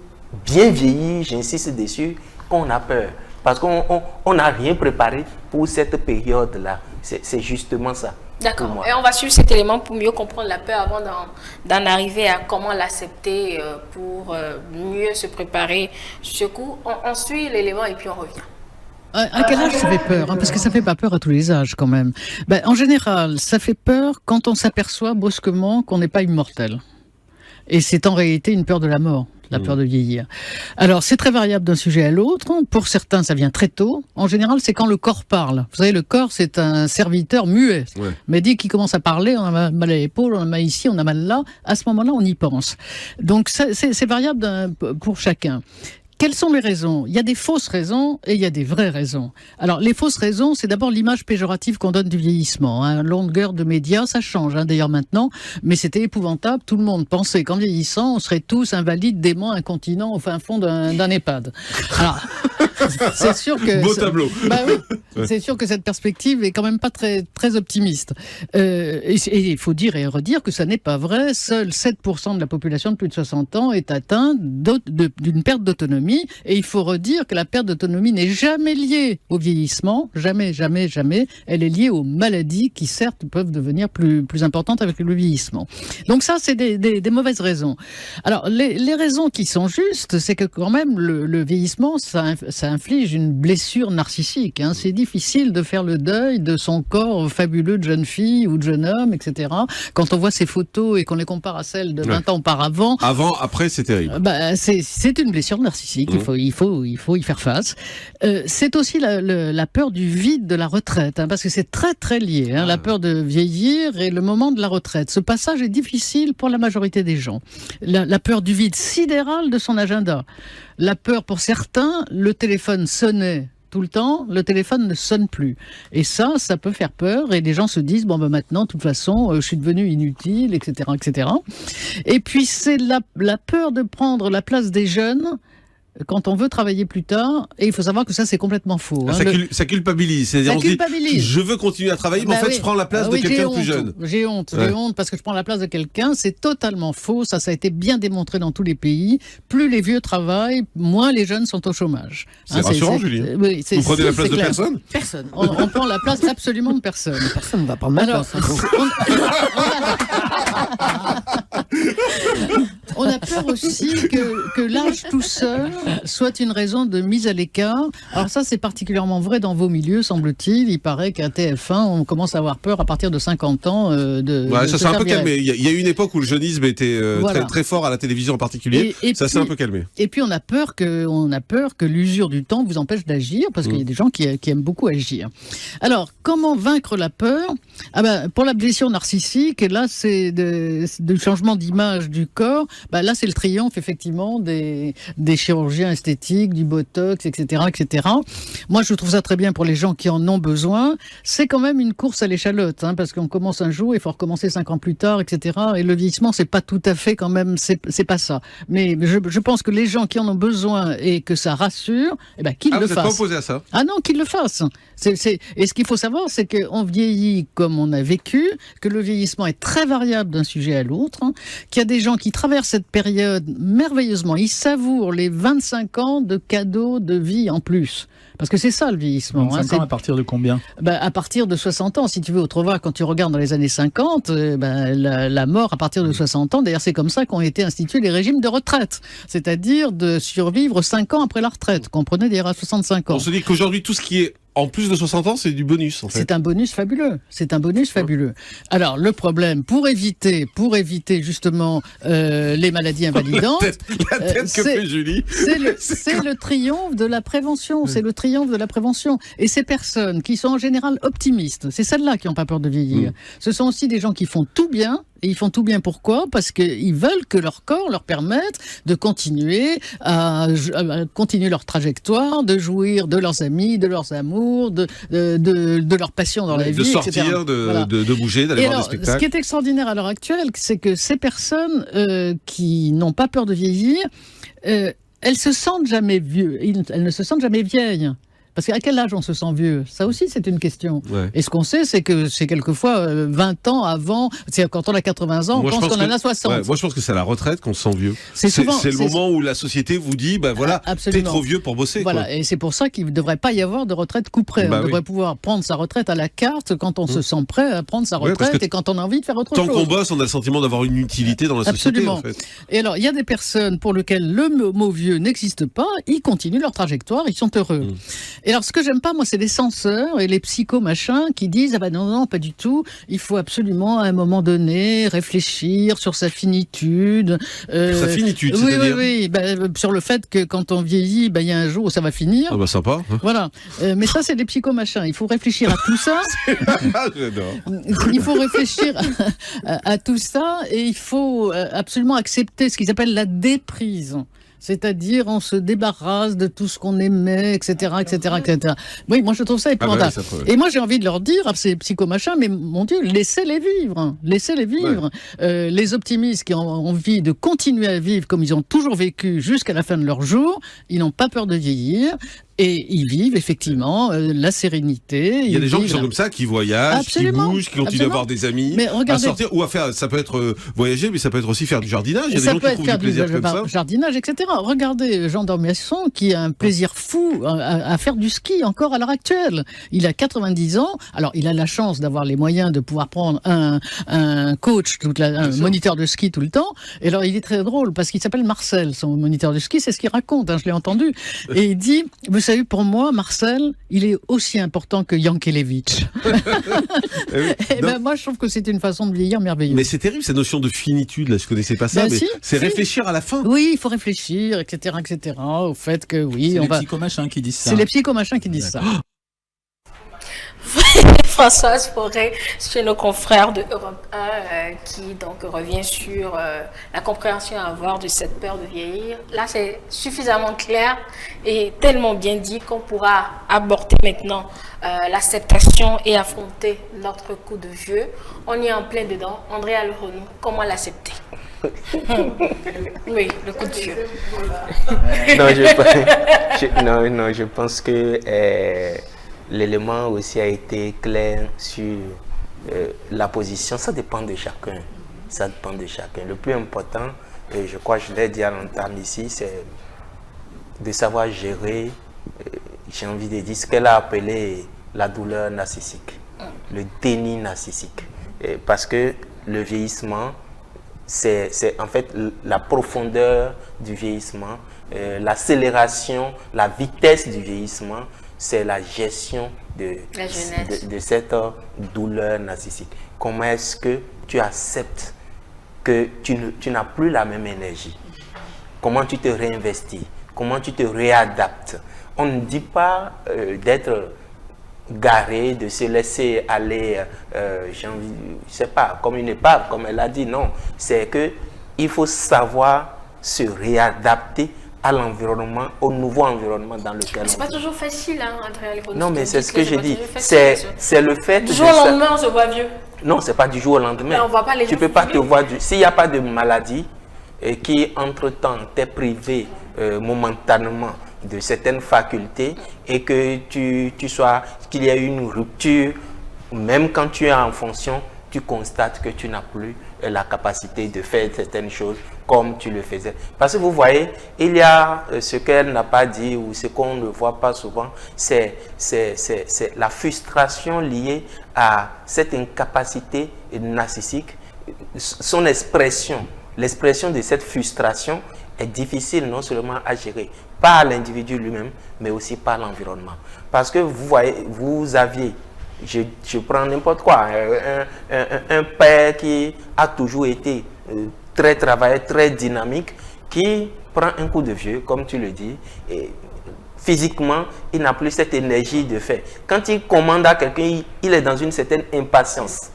bien vieillir, j'insiste dessus, qu'on a peur. Parce qu'on n'a rien préparé pour cette période-là. C'est justement ça. D'accord. Et on va suivre cet élément pour mieux comprendre la peur avant d'en arriver à comment l'accepter pour mieux se préparer. Ce coup, on suit l'élément et puis on revient. À quel âge ça fait peur, hein? Parce que ça fait pas peur à tous les âges quand même. En général, ça fait peur quand on s'aperçoit brusquement qu'on n'est pas immortel. Et c'est en réalité une peur de la mort. La peur de vieillir. Alors, c'est très variable d'un sujet à l'autre. Pour certains, ça vient très tôt. En général, c'est quand le corps parle. Vous savez, le corps, c'est un serviteur muet. Ouais. Mais dès qu'il commence à parler, on a mal à l'épaule, on a mal ici, on a mal là. À ce moment-là, on y pense. Donc, c'est variable pour chacun. Quelles sont les raisons? Il y a des fausses raisons et il y a des vraies raisons. Alors, les fausses raisons, c'est d'abord l'image péjorative qu'on donne du vieillissement. Hein. Longueur de médias, ça change d'ailleurs maintenant, mais c'était épouvantable. Tout le monde pensait qu'en vieillissant, on serait tous invalides, déments, incontinents au fin fond d'un EHPAD. Alors, c'est sûr que... Beau tableau. Oui, c'est sûr que cette perspective est quand même pas très, très optimiste. Et il faut dire et redire que ça n'est pas vrai. Seuls 7% de la population de plus de 60 ans est atteinte d'une perte d'autonomie. Et il faut redire que la perte d'autonomie n'est jamais liée au vieillissement, jamais, jamais, jamais. Elle est liée aux maladies qui, certes, peuvent devenir plus importantes avec le vieillissement. Donc ça, c'est des mauvaises raisons. Alors, les raisons qui sont justes, c'est que quand même, le vieillissement, ça inflige une blessure narcissique. Hein. C'est difficile de faire le deuil de son corps fabuleux de jeune fille ou de jeune homme, etc. Quand on voit ces photos et qu'on les compare à celles de 20 ans auparavant... Avant, après, c'est terrible. C'est une blessure narcissique. Il faut y faire face. C'est aussi la peur du vide de la retraite, hein, parce que c'est très très lié, hein, la peur de vieillir et le moment de la retraite. Ce passage est difficile pour la majorité des gens. La peur du vide sidéral de son agenda. La peur pour certains, le téléphone sonnait tout le temps, le téléphone ne sonne plus. Et ça peut faire peur et les gens se disent, maintenant, de toute façon, je suis devenu inutile, etc., etc. Et puis c'est la peur de prendre la place des jeunes quand on veut travailler plus tard, et il faut savoir que ça c'est complètement faux. Ah, ça culpabilise. C'est-à-dire Ça on se dit, culpabilise. je veux continuer à travailler, mais en fait je prends la place de quelqu'un de plus jeune. J'ai honte parce que je prends la place de quelqu'un. C'est totalement faux. Ça a été bien démontré dans tous les pays. Plus les vieux travaillent, moins les jeunes sont au chômage. C'est rassurant, Julie. Oui, vous prenez la place de personne? Personne. On prend la place absolument de personne. Personne ne va prendre ma place. On a peur aussi que l'âge tout seul soit une raison de mise à l'écart. Alors ça, c'est particulièrement vrai dans vos milieux, semble-t-il. Il paraît qu'à TF1, on commence à avoir peur à partir de 50 ans ça s'est un peu calmé. Il y a eu une époque où le jeunisme était très, très fort à la télévision en particulier. Ça s'est un peu calmé. Et puis on a peur que l'usure du temps vous empêche d'agir, parce qu'il y a des gens qui aiment beaucoup agir. Alors, comment vaincre la peur? Pour la blessure narcissique, là, c'est du changement d'image du corps. Là, c'est le triomphe, effectivement, des chirurgiens esthétiques, du botox, etc., etc. Moi, je trouve ça très bien pour les gens qui en ont besoin. C'est quand même une course à l'échalote, parce qu'on commence un jour, il faut recommencer 5 ans plus tard, etc. Et le vieillissement, c'est pas tout à fait quand même, c'est pas ça. Mais je pense que les gens qui en ont besoin et que ça rassure, qu'ils le fassent. Vous n'êtes pas opposé à ça? Ah non, qu'ils le fassent. Et ce qu'il faut savoir, c'est qu'on vieillit comme on a vécu, que le vieillissement est très variable d'un sujet à l'autre, qu'il y a des gens qui traversent cette période merveilleusement. Ils savourent les 25 ans de cadeaux de vie en plus. Parce que c'est ça le vieillissement. 25 ans à partir de combien? À partir de 60 ans. Si tu veux, autrement, quand tu regardes dans les années 50, la mort à partir de 60 ans, d'ailleurs c'est comme ça qu'ont été institués les régimes de retraite. C'est-à-dire de survivre 5 ans après la retraite, comprenez, d'ailleurs à 65 ans. On se dit qu'aujourd'hui, tout ce qui est en plus de 60 ans, c'est du bonus, en fait. C'est un bonus fabuleux. C'est un bonus fabuleux. Alors, le problème, pour éviter justement les maladies invalidantes... la tête que fait Julie. C'est le triomphe de la prévention. C'est le triomphe de la prévention. Et ces personnes qui sont en général optimistes, c'est celles-là qui n'ont pas peur de vieillir. Ce sont aussi des gens qui font tout bien. Et ils font tout bien pourquoi? Parce qu'ils veulent que leur corps leur permette de continuer à continuer leur trajectoire, de jouir de leurs amis, de leurs amours, de leur passion dans la vie, de sortir, etc. de bouger, d'aller voir des spectacles. Ce qui est extraordinaire à l'heure actuelle, c'est que ces personnes qui n'ont pas peur de vieillir, elles se sentent jamais vieux, elles ne se sentent jamais vieilles. Parce qu'à quel âge on se sent vieux? Ça aussi, c'est une question. Ouais. Et ce qu'on sait, c'est que c'est quelquefois 20 ans avant, c'est quand on a 80 ans, on pense qu'on en a 60. Ouais, moi, je pense que c'est à la retraite qu'on se sent vieux. C'est le moment où la société vous dit, t'es trop vieux pour bosser. Voilà, et c'est pour ça qu'il ne devrait pas y avoir de retraite coup près. On devrait pouvoir prendre sa retraite à la carte quand on se sent prêt à prendre sa retraite et quand on a envie de faire autre chose. Tant qu'on bosse, on a le sentiment d'avoir une utilité dans la société, en fait. Et alors, il y a des personnes pour lesquelles le mot vieux n'existe pas, ils continuent leur trajectoire, ils sont heureux. Et alors, ce que j'aime pas, moi, c'est les censeurs et les psycho-machins qui disent « Ah ben non, pas du tout, il faut absolument, à un moment donné, réfléchir sur sa finitude. » Sa finitude, c'est-à-dire? Oui, sur le fait que quand on vieillit, il y a un jour où ça va finir. Ah sympa. Voilà. Mais ça, c'est des psycho-machins. Il faut réfléchir à tout ça. J'adore. Il faut réfléchir à tout ça et il faut absolument accepter ce qu'ils appellent la déprise. C'est-à-dire, on se débarrasse de tout ce qu'on aimait, etc., etc., etc. Oui, moi, je trouve ça épouvantable. Et moi, j'ai envie de leur dire, à ces psychomachins, mais mon Dieu, laissez-les vivre. Laissez-les vivre. Ouais. Les optimistes qui ont envie de continuer à vivre comme ils ont toujours vécu jusqu'à la fin de leur jour, ils n'ont pas peur de vieillir. Et ils vivent effectivement la sérénité. Il y a des gens qui sont comme ça, qui voyagent, qui bougent, qui continuent à avoir des amis, à sortir ou à faire. Ça peut être voyager, mais ça peut être aussi faire du jardinage. Il y a des gens qui trouvent du plaisir comme ça. Jardinage, etc. Regardez Jean Dormesson qui a un plaisir fou à faire du ski encore à l'heure actuelle. Il a 90 ans. Alors il a la chance d'avoir les moyens de pouvoir prendre un coach, un moniteur de ski tout le temps. Et alors il est très drôle parce qu'il s'appelle Marcel, son moniteur de ski. C'est ce qu'il raconte. Je l'ai entendu. Et il dit. Vous savez, pour moi, Marcel, il est aussi important que Yankelevitch. Moi, je trouve que c'est une façon de vieillir merveilleuse. Mais c'est terrible, cette notion de finitude, là, je connaissais pas ça, mais c'est réfléchir à la fin. Oui, il faut réfléchir, etc., au fait que oui. C'est les psychomachins qui disent ça. C'est les psychomachins qui disent ça. Françoise Forêt, chez nos confrères de Europe 1, qui donc revient sur la compréhension à avoir de cette peur de vieillir. Là, c'est suffisamment clair et tellement bien dit qu'on pourra aborder maintenant l'acceptation et affronter notre coup de vieux. On y est en plein dedans. André Alronou, comment l'accepter? Oui, le coup de vieux. Non, je pense que l'élément aussi a été clair sur la position. Ça dépend de chacun. Ça dépend de chacun. Le plus important, et je crois que je l'ai dit à l'entame ici, c'est de savoir gérer, j'ai envie de dire, ce qu'elle a appelé la douleur narcissique, le déni narcissique. Parce que le vieillissement, c'est en fait la profondeur du vieillissement, l'accélération, la vitesse du vieillissement, c'est la gestion de cette douleur narcissique. Comment est-ce que tu acceptes que tu n'as plus la même énergie? Comment tu te réinvestis? Comment tu te réadaptes? On ne dit pas d'être garé, de se laisser aller, je sais pas, comme une épave, comme elle a dit, non. C'est que il faut savoir se réadapter à l'environnement, au nouveau environnement dans lequel on vit. C'est pas toujours facile, hein, André. Non, mais c'est ce que j'ai dit. C'est le fait du jour au lendemain, on se voit vieux. Non, c'est pas du jour au lendemain. On voit pas les tu peux pas te voir. S'il n'y a pas de maladie et qui, entre-temps, t'est privé momentanément de certaines facultés et que qu'il y a eu une rupture, même quand tu es en fonction, tu constates que tu n'as plus la capacité de faire certaines choses comme tu le faisais. Parce que vous voyez, il y a ce qu'elle n'a pas dit ou ce qu'on ne voit pas souvent, c'est la frustration liée à cette incapacité narcissique. Son expression, l'expression de cette frustration est difficile non seulement à gérer par l'individu lui-même, mais aussi par l'environnement. Parce que vous voyez, vous aviez, je prends n'importe quoi, un père qui a toujours été très travailleur, très dynamique, qui prend un coup de vieux, comme tu le dis, et physiquement, il n'a plus cette énergie de faire. Quand il commande à quelqu'un, il est dans une certaine impatience.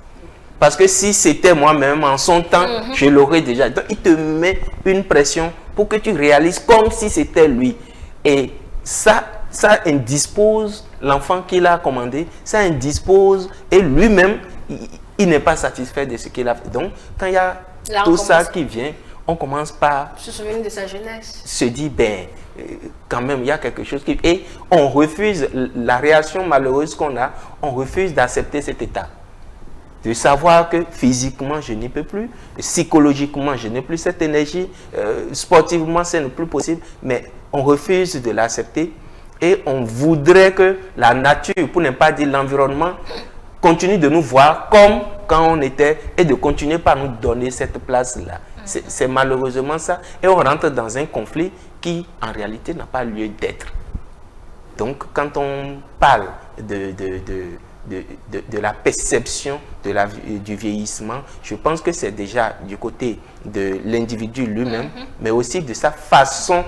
Parce que si c'était moi-même, en son temps, je l'aurais déjà. Donc, il te met une pression pour que tu réalises comme si c'était lui. Et ça indispose l'enfant qu'il a commandé, ça indispose, et lui-même, il n'est pas satisfait de ce qu'il a fait. Donc, quand il y a tout ça qui vient, on commence par se souvenir de sa jeunesse. Se dire, ben, quand même, il y a quelque chose qui... Et on refuse, la réaction malheureuse qu'on a, on refuse d'accepter cet état. De savoir que physiquement, je n'y peux plus, psychologiquement, je n'ai plus cette énergie, sportivement, ce n'est plus possible, mais on refuse de l'accepter et on voudrait que la nature, pour ne pas dire l'environnement, continue de nous voir comme quand on était et de continuer par nous donner cette place-là. C'est malheureusement ça. Et on rentre dans un conflit qui, en réalité, n'a pas lieu d'être. Donc, quand on parle de la perception du vieillissement, je pense que c'est déjà du côté de l'individu lui-même, mais aussi de sa façon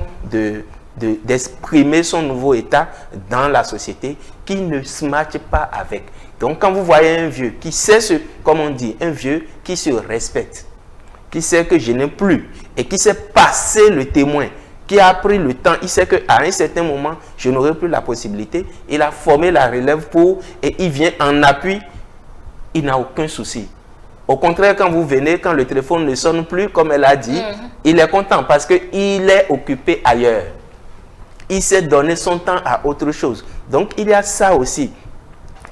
d'exprimer son nouveau état dans la société qui ne se matche pas avec. Donc quand vous voyez un vieux qui sait comme on dit, un vieux qui se respecte, qui sait que je n'ai plus et qui sait passer le témoin, qui a pris le temps, il sait qu'à un certain moment, je n'aurai plus la possibilité. Il a formé la relève et il vient en appui, il n'a aucun souci. Au contraire, quand vous venez, quand le téléphone ne sonne plus, comme elle a dit, il est content parce qu'il est occupé ailleurs. Il s'est donné son temps à autre chose. Donc, il y a ça aussi.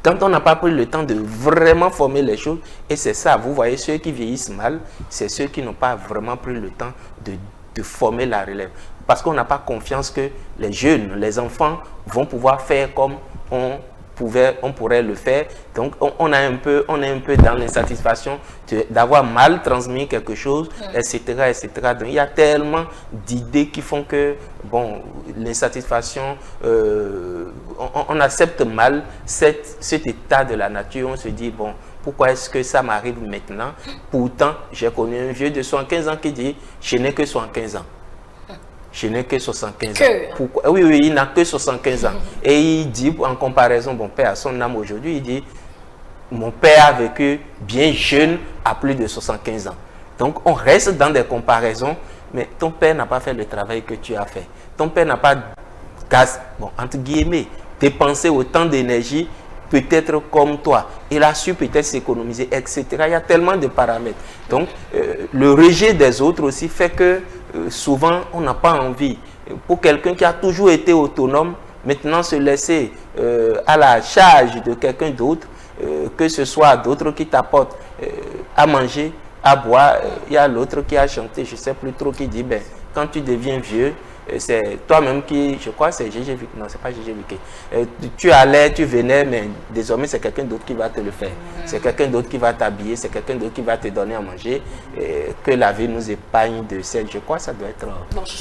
Quand on n'a pas pris le temps de vraiment former les choses, et c'est ça, vous voyez, ceux qui vieillissent mal, c'est ceux qui n'ont pas vraiment pris le temps de former la relève. Parce qu'on n'a pas confiance que les jeunes, les enfants vont pouvoir faire comme on pourrait le faire. Donc on est un peu dans l'insatisfaction d'avoir mal transmis quelque chose, etc., etc. Donc il y a tellement d'idées qui font que, bon, l'insatisfaction, on accepte mal cet état de la nature. On se dit, bon, pourquoi est-ce que ça m'arrive maintenant? Pourtant, j'ai connu un vieux de 75 ans qui dit, je n'ai que 75 ans. Je n'ai que 75 ans. Pourquoi? Oui, il n'a que 75 ans. Et il dit, en comparaison, bon père, à son âme aujourd'hui, il dit, mon père a vécu bien jeune, à plus de 75 ans. Donc, on reste dans des comparaisons, mais ton père n'a pas fait le travail que tu as fait. Ton père n'a pas, entre guillemets, dépensé autant d'énergie, peut-être comme toi. Il a su peut-être s'économiser, etc. Il y a tellement de paramètres. Donc, le rejet des autres aussi fait que souvent, on n'a pas envie. Pour quelqu'un qui a toujours été autonome, maintenant se laisser à la charge de quelqu'un d'autre, que ce soit d'autres qui t'apportent à manger, à boire. Il y a l'autre qui a chanté, je ne sais plus trop, qui dit, ben, quand tu deviens vieux, c'est toi-même qui, je crois, c'est Gégé Vic, non, c'est pas Gégé Vic. Tu allais, tu venais, mais désormais, c'est quelqu'un d'autre qui va te le faire. C'est quelqu'un d'autre qui va t'habiller, c'est quelqu'un d'autre qui va te donner à manger. Que la vie nous épargne de celle, je crois, ça doit être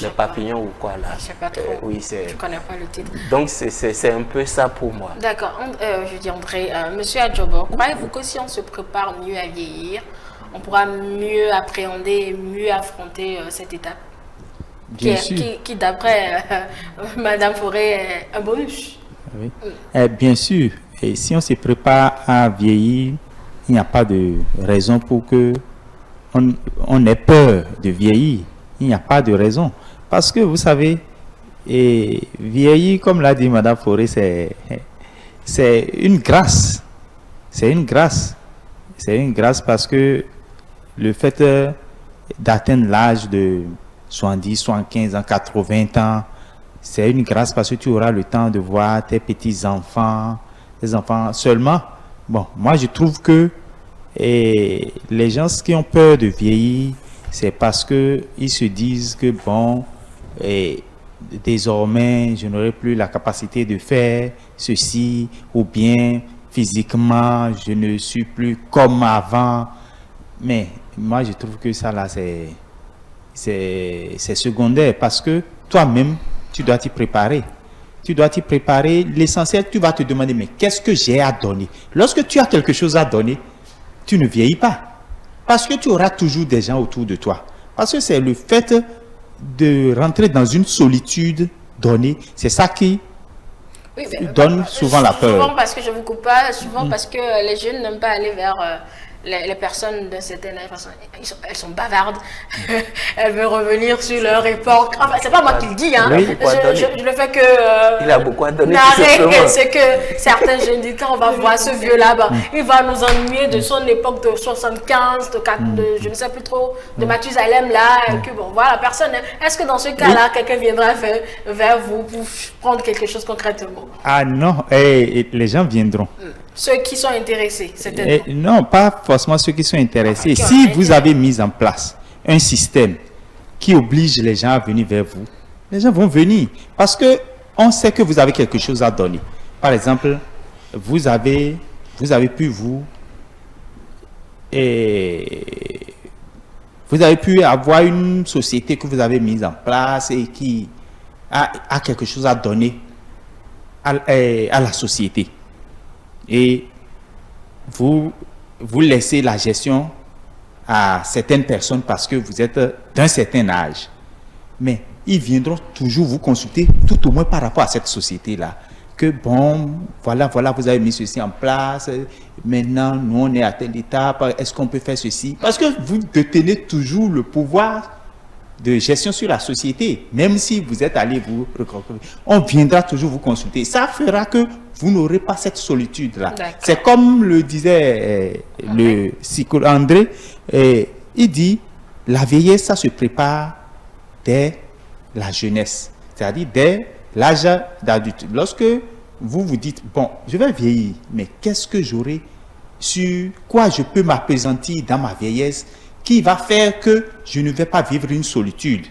le papillon ou quoi, là. Je sais pas trop. Oui, c'est... Je connais pas le titre. Donc, c'est un peu ça pour moi. D'accord. Je dis André, Monsieur Adjobo, croyez-vous que si on se prépare mieux à vieillir, on pourra mieux appréhender, mieux affronter cette étape qui d'après Madame Forêt, est un bonus. Oui. Bien sûr. Et si on se prépare à vieillir, il n'y a pas de raison pour que on ait peur de vieillir. Il n'y a pas de raison. Parce que vous savez, vieillir, comme l'a dit Madame Forêt, c'est une grâce. C'est une grâce. C'est une grâce parce que le fait d'atteindre l'âge de 70, 75 ans, 80 ans, c'est une grâce parce que tu auras le temps de voir tes petits-enfants, tes enfants seulement. Bon, moi je trouve que les gens qui ont peur de vieillir, c'est parce qu'ils se disent que bon, désormais je n'aurai plus la capacité de faire ceci, ou bien physiquement je ne suis plus comme avant. Mais moi je trouve que ça là c'est secondaire parce que toi-même, tu dois t'y préparer. Tu dois t'y préparer. L'essentiel, tu vas te demander, mais qu'est-ce que j'ai à donner? Lorsque tu as quelque chose à donner, tu ne vieillis pas. Parce que tu auras toujours des gens autour de toi. Parce que c'est le fait de rentrer dans une solitude donnée, c'est ça qui donne souvent la peur. Souvent parce que je vous coupe pas, souvent parce que les jeunes n'aiment pas aller vers... les personnes d'un certain âge, elles sont bavardes, elles veulent revenir sur leur époque. Enfin, c'est pas moi qui le dis, hein. Oui, je le fais que... il a beaucoup à donner. C'est que certains jeunes disent, quand on va voir ce vieux-là, il va nous ennuyer de son époque de 75, de je ne sais plus trop, de Mathusalem là, et que bon, voilà, personne... Est-ce que dans ce cas-là, quelqu'un viendra vers vous pour prendre quelque chose concrètement? Ah non, les gens viendront. Ceux qui sont intéressés, c'est non, pas forcément ceux qui sont intéressés. Si vous avez mis en place un système qui oblige les gens à venir vers vous, les gens vont venir. Parce que on sait que vous avez quelque chose à donner. Par exemple, vous avez pu avoir une société que vous avez mise en place et qui a quelque chose à donner à la société. Et vous laissez la gestion à certaines personnes parce que vous êtes d'un certain âge. Mais ils viendront toujours vous consulter, tout au moins par rapport à cette société-là. Que bon, voilà, vous avez mis ceci en place, maintenant nous on est à telle étape, est-ce qu'on peut faire ceci? Parce que vous détenez toujours le pouvoir de gestion sur la société, même si vous êtes allé vous recroquer, on viendra toujours vous consulter. Ça fera que vous n'aurez pas cette solitude-là. C'est comme le disait le psychologue André, il dit, la vieillesse, ça se prépare dès la jeunesse, c'est-à-dire dès l'âge d'adulte. Lorsque vous vous dites, bon, je vais vieillir, mais qu'est-ce que j'aurai, sur quoi je peux m'appesantir dans ma vieillesse, qui va faire que je ne vais pas vivre une solitude.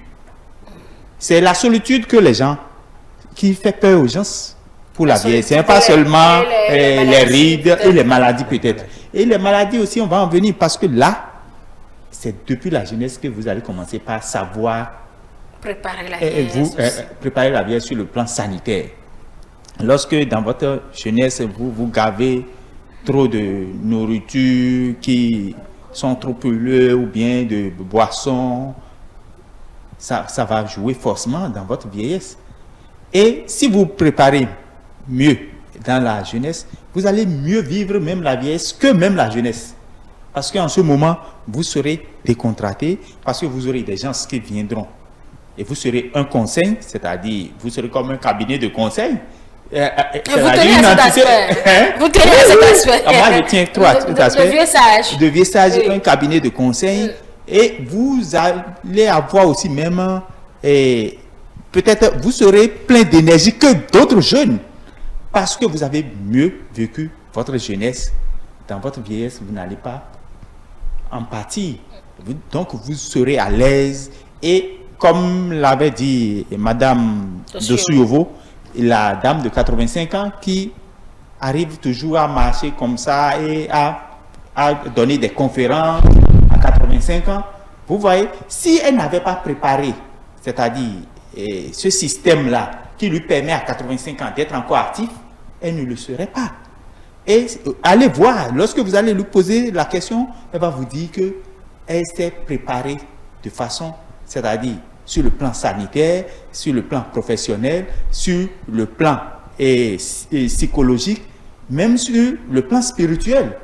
C'est la solitude que les gens, qui fait peur aux gens pour la vieillesse. C'est pas seulement les rides et les maladies peut-être. Et les maladies aussi, on va en venir parce que là, c'est depuis la jeunesse que vous allez commencer par savoir préparer la vieillesse. Préparer la vieillesse sur le plan sanitaire. Lorsque dans votre jeunesse, vous gavez trop de nourriture qui sont trop peleux ou bien de boissons, ça va jouer forcément dans votre vieillesse. Et si vous préparez mieux dans la jeunesse, vous allez mieux vivre même la vieillesse que même la jeunesse. Parce qu'en ce moment, vous serez décontracté, parce que vous aurez des gens qui viendront. Et vous serez un conseil, c'est-à-dire, vous serez comme un cabinet de conseil. Vous tenez à cet aspect. Vous tenez à cet aspect. Moi, je tiens trois aspects. De vieux sage. De vieux sage, un cabinet de conseil. Et vous allez avoir aussi même, peut-être, vous serez plein d'énergie que d'autres jeunes. Parce que vous avez mieux vécu votre jeunesse. Dans votre vieillesse, vous n'allez pas en pâtir. Donc, vous serez à l'aise. Et comme l'avait dit Madame Dossou-Yovo, la dame de 85 ans qui arrive toujours à marcher comme ça et à donner des conférences à 85 ans, vous voyez, si elle n'avait pas préparé, c'est-à-dire ce système-là qui lui permet à 85 ans d'être encore actif, elle ne le serait pas. Et allez voir, lorsque vous allez lui poser la question, elle va vous dire qu'elle s'est préparée de façon, c'est-à-dire sur le plan sanitaire, sur le plan professionnel, sur le plan psychologique, même sur le plan spirituel,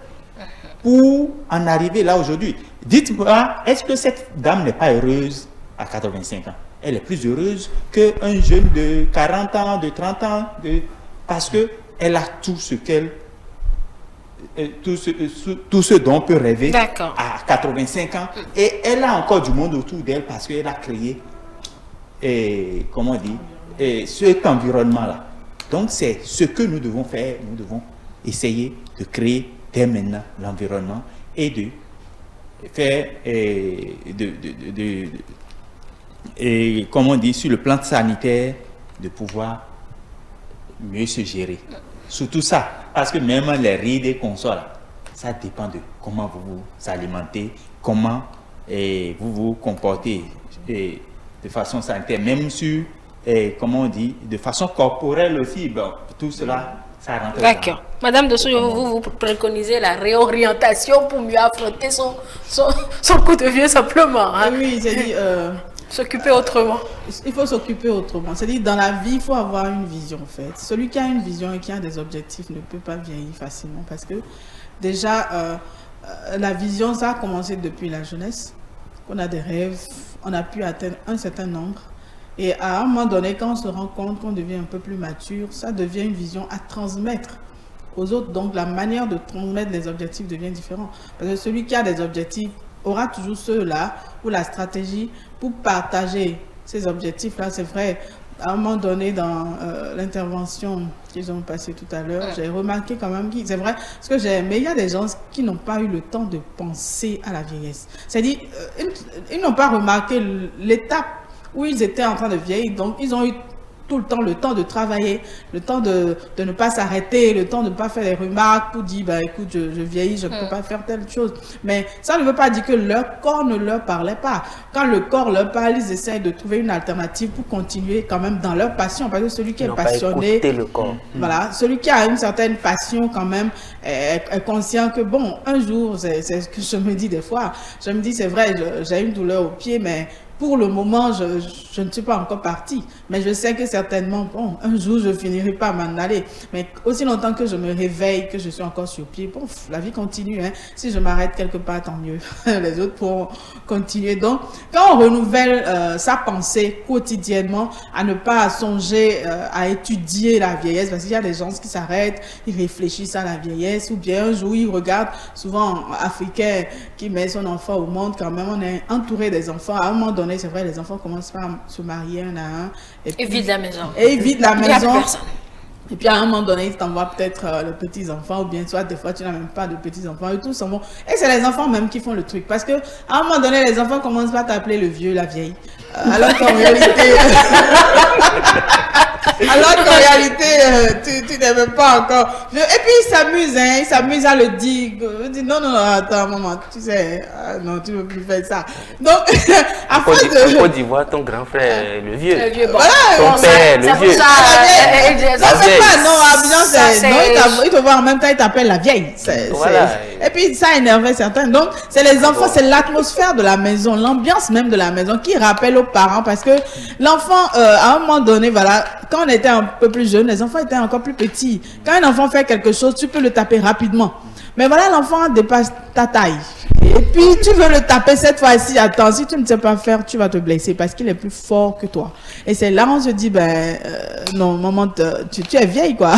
pour en arriver là aujourd'hui. Dites-moi, est-ce que cette dame n'est pas heureuse à 85 ans? Elle est plus heureuse qu'un jeune de 40 ans, de 30 ans, parce qu'elle a tout ce qu'elle... Tout ce dont on peut rêver à 85 ans. Et elle a encore du monde autour d'elle parce qu'elle a créé, comment dire, cet environnement-là. Donc, c'est ce que nous devons faire. Nous devons essayer de créer dès maintenant l'environnement et de faire, comment on dit, sur le plan sanitaire, de pouvoir mieux se gérer. Surtout ça, parce que même les rides et consoles, ça dépend de comment vous vous alimentez, comment vous vous comportez de façon sanitaire, même sur, comment on dit, de façon corporelle aussi. Bon, tout cela, ça rentre. D'accord. Madame Dossou, vous préconisez la réorientation pour mieux affronter son coup de vieux simplement. Hein? Oui, j'ai dit... s'occuper autrement. Il faut s'occuper autrement. C'est-à-dire, dans la vie, il faut avoir une vision, en fait. Celui qui a une vision et qui a des objectifs ne peut pas vieillir facilement. Parce que, déjà, la vision, ça a commencé depuis la jeunesse. On a des rêves, on a pu atteindre un certain nombre. Et à un moment donné, quand on se rend compte qu'on devient un peu plus mature, ça devient une vision à transmettre aux autres. Donc, la manière de transmettre les objectifs devient différente. Parce que celui qui a des objectifs aura toujours ceux-là, ou la stratégie pour partager ces objectifs-là. C'est vrai, à un moment donné, dans l'intervention qu'ils ont passée tout à l'heure, j'ai remarqué quand même, c'est vrai, ce que j'ai aimé, il y a des gens qui n'ont pas eu le temps de penser à la vieillesse. C'est-à-dire, ils n'ont pas remarqué l'étape où ils étaient en train de vieillir, donc ils ont eu tout le temps de travailler, le temps de ne pas s'arrêter, le temps de ne pas faire des remarques pour dire, bah, écoute, je vieillis, je ne peux pas faire telle chose. Mais ça ne veut pas dire que leur corps ne leur parlait pas. Quand le corps leur parle, ils essayent de trouver une alternative pour continuer quand même dans leur passion. Parce que celui qui est passionné, le corps. Voilà, celui qui a une certaine passion quand même est conscient que bon, un jour, c'est ce que je me dis des fois, je me dis, c'est vrai, j'ai une douleur au pied, mais pour le moment, je ne suis pas encore partie. Mais je sais que certainement, bon, un jour, je finirai par m'en aller. Mais aussi longtemps que je me réveille, que je suis encore sur pied, bon, la vie continue. Hein. Si je m'arrête quelque part, tant mieux. Les autres pourront continuer. Donc, quand on renouvelle sa pensée quotidiennement, à ne pas songer à étudier la vieillesse, parce qu'il y a des gens qui s'arrêtent, ils réfléchissent à la vieillesse, ou bien un jour, ils regardent, souvent Africain qui met son enfant au monde, quand même, on est entouré des enfants. À un moment donné, c'est vrai, les enfants commencent par se marier un à un. Et vident la maison. Et ils vident la maison. Et puis à un moment donné, ils t'envoient peut-être les petits-enfants, ou bien soit des fois, tu n'as même pas de petits-enfants, et tout ça. Bon. Et c'est les enfants même qui font le truc. Parce qu'à un moment donné, les enfants commencent par t'appeler le vieux, la vieille. Alors qu'en réalité... tu n'es même pas encore... Et puis ils s'amusent à le dire. Ils disent non, attends, maman, tu sais, non, tu ne veux plus faire ça. Donc, en Côte d'Ivoire, ton grand frère, le vieux. Le vieux, bon. Ton père, le vieux. Non, Abidjan, il te voit en même temps, il t'appelle la vieille. Voilà. Et puis, ça énervait certains. Donc, c'est les enfants, c'est l'atmosphère de la maison, l'ambiance même de la maison qui rappelle aux parents parce que l'enfant, à un moment donné, voilà, quand on était un peu plus jeune, les enfants étaient encore plus petits. Quand un enfant fait quelque chose, tu peux le taper rapidement. Mais voilà, l'enfant dépasse ta taille. Et puis, tu veux le taper cette fois-ci. Attends, si tu ne sais pas faire, tu vas te blesser parce qu'il est plus fort que toi. Et c'est là où on se dit, non, maman, tu es vieille, quoi.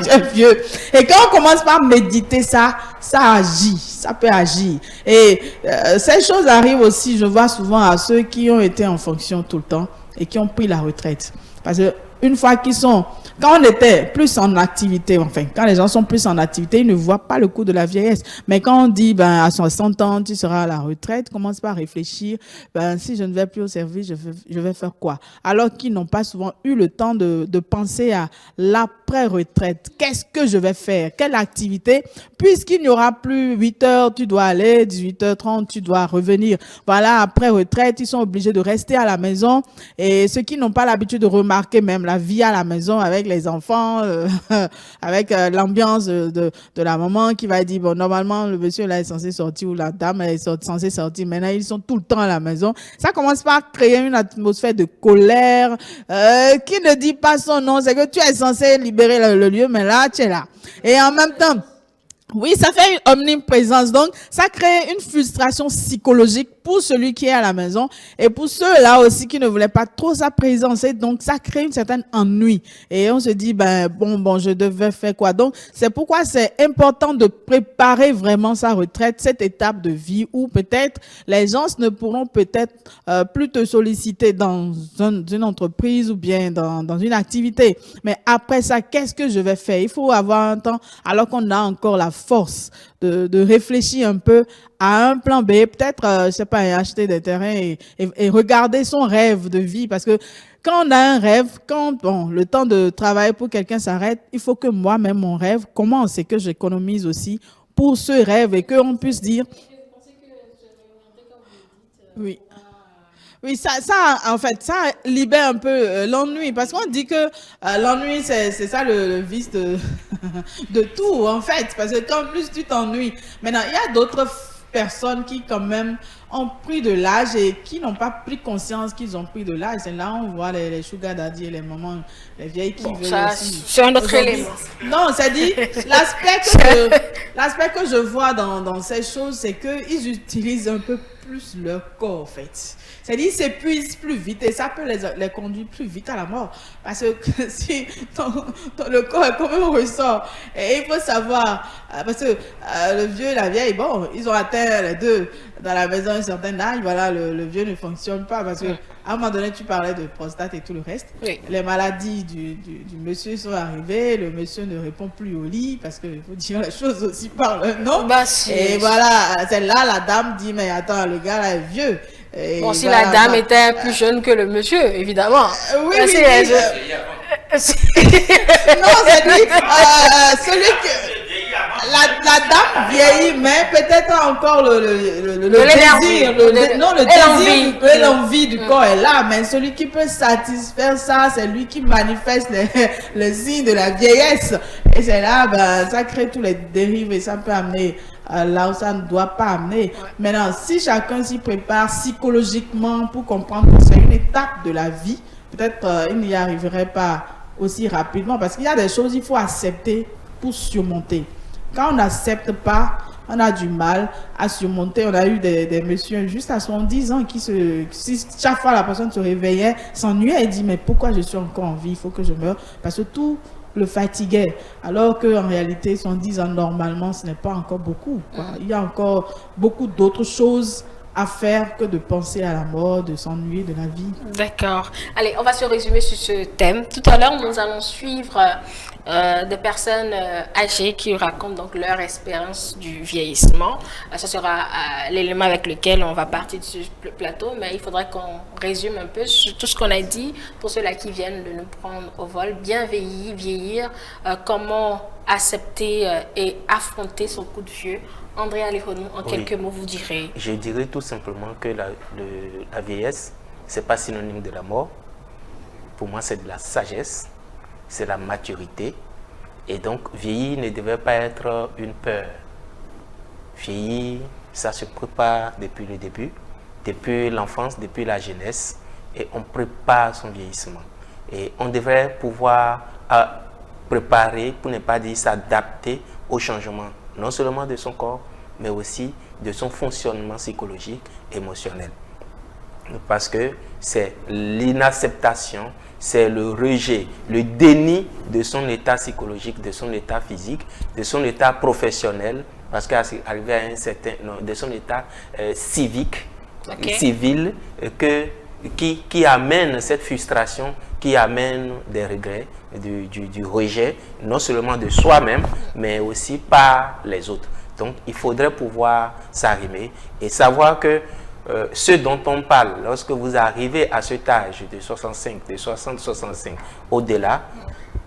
Tu es vieux. Et quand on commence par méditer ça, ça agit. Ça peut agir. Et ces choses arrivent aussi, je vois souvent à ceux qui ont été en fonction tout le temps et qui ont pris la retraite. Parce que une fois qu'ils sont... Quand on était plus en activité, enfin, quand les gens sont plus en activité, ils ne voient pas le coup de la vieillesse. Mais quand on dit, à 60 ans, tu seras à la retraite, commence par réfléchir, si je ne vais plus au service, je vais faire quoi? Alors qu'ils n'ont pas souvent eu le temps de penser à l'après-retraite. Qu'est-ce que je vais faire? Quelle activité? Puisqu'il n'y aura plus 8 heures, tu dois aller, 18h30, tu dois revenir. Voilà, après retraite, ils sont obligés de rester à la maison. Et ceux qui n'ont pas l'habitude de remarquer même la vie à la maison avec les enfants, avec l'ambiance de la maman qui va dire, bon, normalement, le monsieur là est censé sortir ou la dame est censée sortir. Maintenant, ils sont tout le temps à la maison. Ça commence par créer une atmosphère de colère qui ne dit pas son nom. C'est que tu es censé libérer le lieu, mais là, tu es là. Et en même temps, oui, ça fait une omniprésence. Donc, ça crée une frustration psychologique pour celui qui est à la maison et pour ceux-là aussi qui ne voulaient pas trop sa présence. Et donc, ça crée une certaine ennui. Et on se dit, bon, je devais faire quoi? Donc, c'est pourquoi c'est important de préparer vraiment sa retraite, cette étape de vie où peut-être les gens ne pourront peut-être plus te solliciter dans une entreprise ou bien dans une activité. Mais après ça, qu'est-ce que je vais faire? Il faut avoir un temps, alors qu'on a encore la force de réfléchir un peu à un plan B, peut-être, je sais pas, acheter des terrains et regarder son rêve de vie. Parce que quand on a un rêve, quand le temps de travailler pour quelqu'un s'arrête, il faut que moi-même, mon rêve commence et que j'économise aussi pour ce rêve et qu'on puisse dire... Oui. Oui, ça, en fait, ça libère un peu l'ennui. Parce qu'on dit que l'ennui, c'est ça le vice de tout, en fait. Parce que quand plus tu t'ennuies. Maintenant, il y a d'autres personnes qui, quand même, ont pris de l'âge et qui n'ont pas pris conscience qu'ils ont pris de l'âge. C'est là où on voit les sugar daddy et les mamans, les vieilles qui veulent aussi. C'est un autre élément. Non, c'est-à-dire, l'aspect que je vois dans ces choses, c'est qu'ils utilisent un peu plus leur corps, en fait. C'est-à-dire, ils s'épuisent plus vite et ça peut les conduire plus vite à la mort. Parce que si le corps est comme un ressort, et il faut savoir, parce que le vieux et la vieille, bon, ils ont atteint les deux dans la maison un certain âge, voilà, le vieux ne fonctionne pas parce que à un moment donné, tu parlais de prostate et tout le reste. Oui. Les maladies du monsieur sont arrivées, le monsieur ne répond plus au lit parce qu'il faut dire les choses aussi par le nom. Et voilà, c'est là la dame dit, mais attends, le gars là est vieux. Et bon, si voilà, la dame était plus jeune que le monsieur, évidemment. Oui, oui. Non, c'est dit, celui que... La dame vieillit, mais peut-être encore le désir, l'envie du corps est là, mais celui qui peut satisfaire ça, c'est lui qui manifeste les signes de la vieillesse. Et c'est là, ça crée tous les dérives et ça peut amener là où ça ne doit pas amener. Maintenant, si chacun s'y prépare psychologiquement pour comprendre que c'est une étape de la vie, peut-être il n'y arriverait pas aussi rapidement parce qu'il y a des choses qu'il faut accepter pour surmonter. Quand on n'accepte pas, on a du mal à surmonter. On a eu des messieurs juste à 70 ans qui chaque fois la personne se réveillait, s'ennuyait et dit mais pourquoi je suis encore en vie, il faut que je meure parce que tout le fatiguait. Alors qu'en réalité, 70 ans normalement, ce n'est pas encore beaucoup, quoi. Il y a encore beaucoup d'autres choses à faire que de penser à la mort, de s'ennuyer de la vie. D'accord. Allez, on va se résumer sur ce thème. Tout à l'heure, nous allons suivre des personnes âgées qui racontent donc leur expérience du vieillissement. Ce sera l'élément avec lequel on va partir de ce plateau, mais il faudrait qu'on résume un peu sur tout ce qu'on a dit pour ceux-là qui viennent de nous prendre au vol. Bien vieillir, comment accepter et affronter son coup de vieux. André Aléhonou, en quelques mots, vous direz? Je dirais tout simplement que la vieillesse, ce n'est pas synonyme de la mort. Pour moi, c'est de la sagesse, c'est la maturité. Et donc, vieillir ne devait pas être une peur. vieillir, ça se prépare depuis le début, depuis l'enfance, depuis la jeunesse, et on prépare son vieillissement. Et on devrait pouvoir préparer, pour ne pas dire s'adapter au changement, non seulement de son corps, mais aussi de son fonctionnement psychologique, émotionnel. Parce que c'est l'inacceptation, c'est le rejet, le déni de son état psychologique, de son état physique, de son état professionnel, parce qu'arriver à un certain, non, de son état civique, civil, qui amène cette frustration, qui amène des regrets, du rejet, non seulement de soi-même, mais aussi par les autres. Donc, il faudrait pouvoir s'arrimer et savoir que ce dont on parle, lorsque vous arrivez à cet âge de 65, de 60-65, au-delà,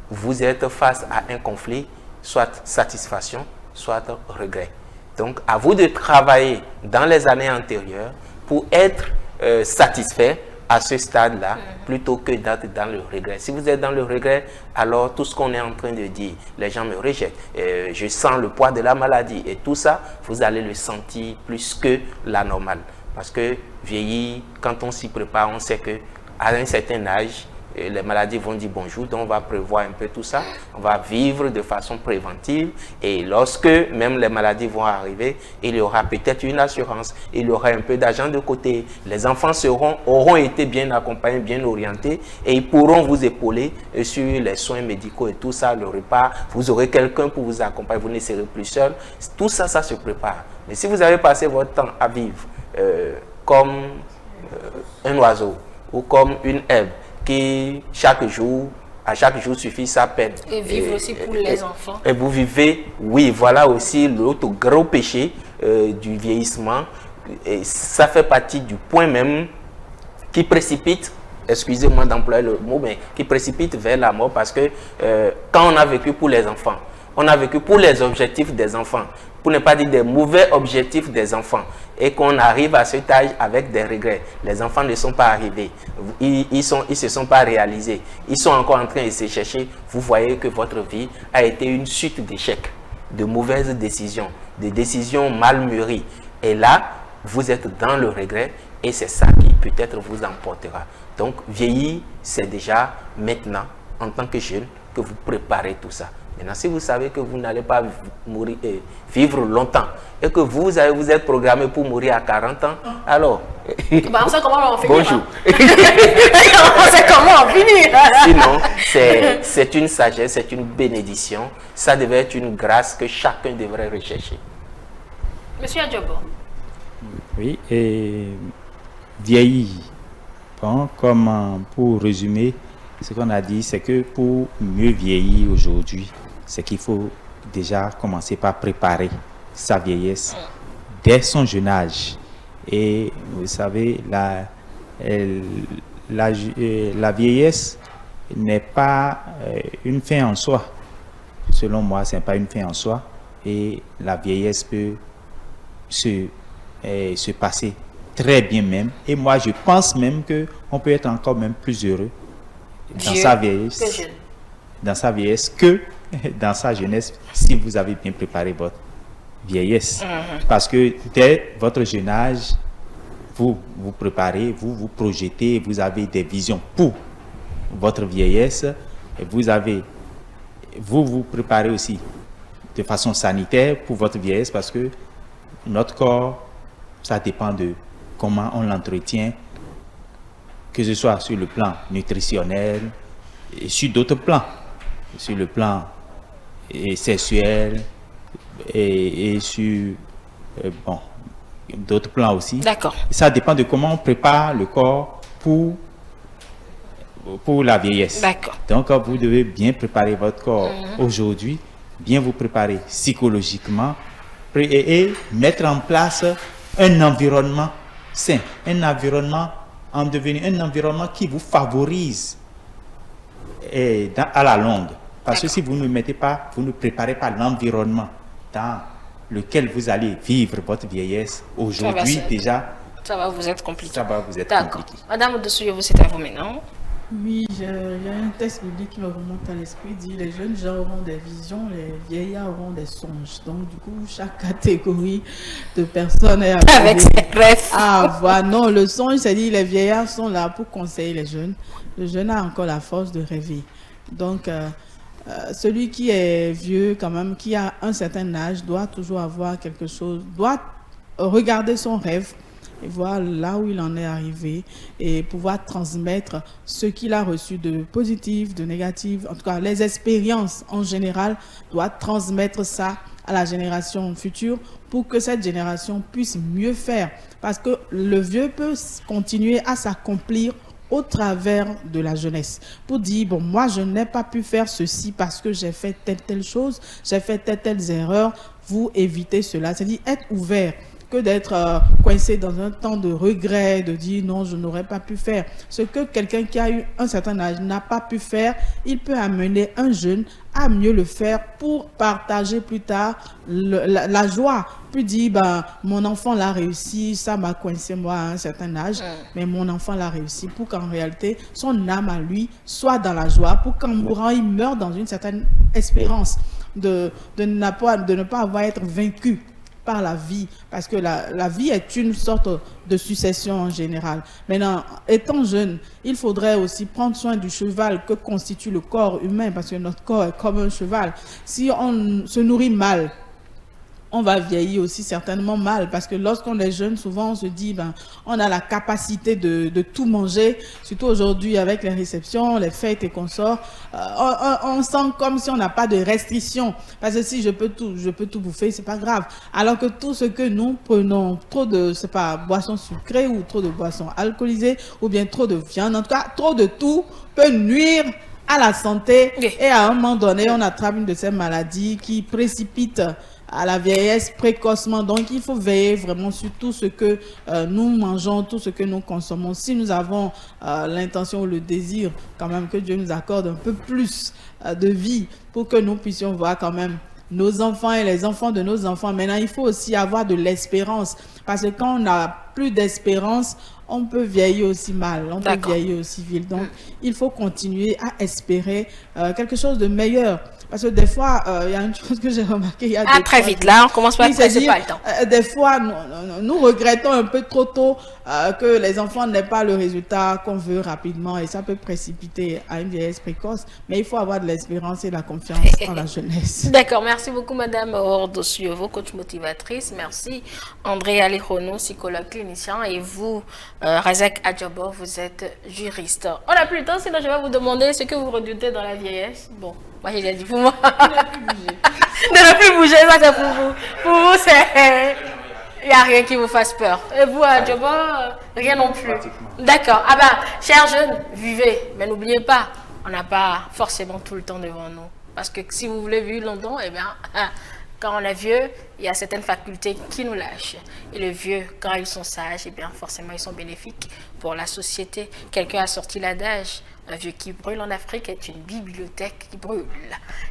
vous êtes face à un conflit, soit satisfaction, soit regret. Donc, à vous de travailler dans les années antérieures pour être satisfait à ce stade-là, plutôt que d'être dans le regret. Si vous êtes dans le regret, alors tout ce qu'on est en train de dire, les gens me rejettent, je sens le poids de la maladie, et tout ça, vous allez le sentir plus que la normale. Parce que vieillir, quand on s'y prépare, on sait qu'à un certain âge, les maladies vont dire bonjour, donc on va prévoir un peu tout ça, on va vivre de façon préventive, et lorsque même les maladies vont arriver, il y aura peut-être une assurance, il y aura un peu d'argent de côté, les enfants auront été bien accompagnés, bien orientés, et ils pourront vous épauler sur les soins médicaux et tout ça, le repas, vous aurez quelqu'un pour vous accompagner, vous ne serez plus seul, tout ça, ça se prépare. Mais si vous avez passé votre temps à vivre comme un oiseau, ou comme une herbe, qui à chaque jour suffit sa peine. Et vivre aussi pour les enfants. Et vous vivez, oui, voilà aussi l'autre gros péché du vieillissement. Et ça fait partie du point même qui précipite, excusez-moi d'employer le mot, mais qui précipite vers la mort, parce que quand on a vécu pour les enfants, on a vécu pour les objectifs des enfants, pour ne pas dire des mauvais objectifs des enfants, et qu'on arrive à cet âge avec des regrets. Les enfants ne sont pas arrivés, ils se sont pas réalisés, ils sont encore en train de se chercher. Vous voyez que votre vie a été une suite d'échecs, de mauvaises décisions, de décisions mal mûries. Et là, vous êtes dans le regret, et c'est ça qui peut-être vous emportera. Donc, vieillir, c'est déjà maintenant, en tant que jeune, que vous préparez tout ça. Maintenant, si vous savez que vous n'allez pas mourir, vivre longtemps, et que vous êtes programmé pour mourir à 40 ans, alors... Bah, on sait comment on va finir. Bonjour. On sait comment on finir. Sinon, c'est une sagesse, c'est une bénédiction. Ça devait être une grâce que chacun devrait rechercher. Monsieur Adjobo. Oui, et vieillir. Bon, comme pour résumer, ce qu'on a dit, c'est que pour mieux vieillir aujourd'hui, c'est qu'il faut déjà commencer par préparer sa vieillesse dès son jeune âge. Et vous savez, la vieillesse n'est pas une fin en soi. Selon moi, ce n'est pas une fin en soi. Et la vieillesse peut se passer très bien même. Et moi, je pense même qu'on peut être encore même plus heureux dans sa vieillesse que dans sa jeunesse, si vous avez bien préparé votre vieillesse. Parce que dès votre jeune âge, vous vous préparez, vous vous projetez, vous avez des visions pour votre vieillesse, et vous vous préparez aussi de façon sanitaire pour votre vieillesse, parce que notre corps, ça dépend de comment on l'entretient, que ce soit sur le plan nutritionnel et sur d'autres plans, sur le plan sexuel et sur d'autres plans aussi. D'accord. Ça dépend de comment on prépare le corps pour la vieillesse. D'accord. Donc, vous devez bien préparer votre corps aujourd'hui, bien vous préparer psychologiquement et mettre en place un environnement sain, un environnement qui vous favorise à la longue. Parce que si vous ne mettez pas, vous ne préparez pas l'environnement dans lequel vous allez vivre votre vieillesse aujourd'hui déjà. Ça va vous être compliqué. Ça va vous être compliqué. Madame Odossouye, c'est à vous maintenant. Oui, il y a un texte biblique qui me remonte à l'esprit, il dit les jeunes gens auront des visions, les vieillards auront des songes. Donc du coup, chaque catégorie de personnes est avec ses rêves. Ah, voilà. Non, le songe, c'est dit les vieillards sont là pour conseiller les jeunes. Le jeune a encore la force de rêver. Donc, celui qui est vieux, quand même, qui a un certain âge, doit toujours avoir quelque chose, doit regarder son rêve et voir là où il en est arrivé et pouvoir transmettre ce qu'il a reçu de positif, de négatif, en tout cas les expériences en général, doit transmettre ça à la génération future pour que cette génération puisse mieux faire. Parce que le vieux peut continuer à s'accomplir au travers de la jeunesse, pour dire, bon, moi, je n'ai pas pu faire ceci parce que j'ai fait telle chose, j'ai fait telles erreurs, vous évitez cela. C'est-à-dire être ouvert, que d'être coincé dans un temps de regret, de dire non, je n'aurais pas pu faire. Ce que quelqu'un qui a eu un certain âge n'a pas pu faire, il peut amener un jeune à mieux le faire pour partager plus tard la joie. Puis dire, ben, mon enfant l'a réussi, ça m'a coincé moi à un certain âge, mais mon enfant l'a réussi pour qu'en réalité, son âme à lui soit dans la joie, pour qu'en mourant, il meure dans une certaine espérance de ne pas avoir à être vaincu par la vie, parce que la vie est une sorte de succession en général. Maintenant, étant jeune, il faudrait aussi prendre soin du cheval que constitue le corps humain, parce que notre corps est comme un cheval. Si on se nourrit mal, on va vieillir aussi certainement mal, parce que lorsqu'on est jeune, souvent on se dit, ben, on a la capacité de tout manger, surtout aujourd'hui avec les réceptions, les fêtes et consorts, on sent comme si on n'a pas de restrictions, parce que si je peux tout bouffer, c'est pas grave. Alors que tout ce que nous prenons, trop de, c'est pas, boissons sucrées ou trop de boissons alcoolisées, ou bien trop de viande, en tout cas, trop de tout peut nuire à la santé, et à un moment donné, on attrape une de ces maladies qui précipitent à la vieillesse précocement. Donc, il faut veiller vraiment sur tout ce que nous mangeons, tout ce que nous consommons. Si nous avons l'intention ou le désir, quand même, que Dieu nous accorde un peu plus de vie pour que nous puissions voir quand même nos enfants et les enfants de nos enfants. Maintenant, il faut aussi avoir de l'espérance. Parce que quand on n'a plus d'espérance, on peut vieillir aussi mal, on peut vieillir aussi vite. Donc, il faut continuer à espérer quelque chose de meilleur. Parce que des fois, il y a une chose que j'ai remarqué. Très vite, là, on commence par c'est pas le temps. Des fois, nous regrettons un peu trop tôt que les enfants n'aient pas le résultat qu'on veut rapidement, et ça peut précipiter à une vieillesse précoce. Mais il faut avoir de l'espérance et de la confiance en la jeunesse. D'accord, merci beaucoup Madame Ordosievo, coach motivatrice. Merci André Alejono, psychologue clinicien, et vous, Razak Adjabo, vous êtes juriste. On n'a plus le temps, sinon je vais vous demander ce que vous redoutez dans la vieillesse. Bon, moi j'ai déjà dit pour moi. De ne plus bouger, ça c'est pour vous. Pour vous, c'est... Il n'y a rien qui vous fasse peur. Et vous, Adjabo, rien non plus. D'accord. Ah ben, chers jeunes, vivez. Mais n'oubliez pas, on n'a pas forcément tout le temps devant nous. Parce que si vous voulez vivre longtemps, eh bien, quand on est vieux, il y a certaines facultés qui nous lâchent. Et les vieux, quand ils sont sages, eh bien, forcément, ils sont bénéfiques pour la société. Quelqu'un a sorti l'adage, un vieux qui brûle en Afrique est une bibliothèque qui brûle.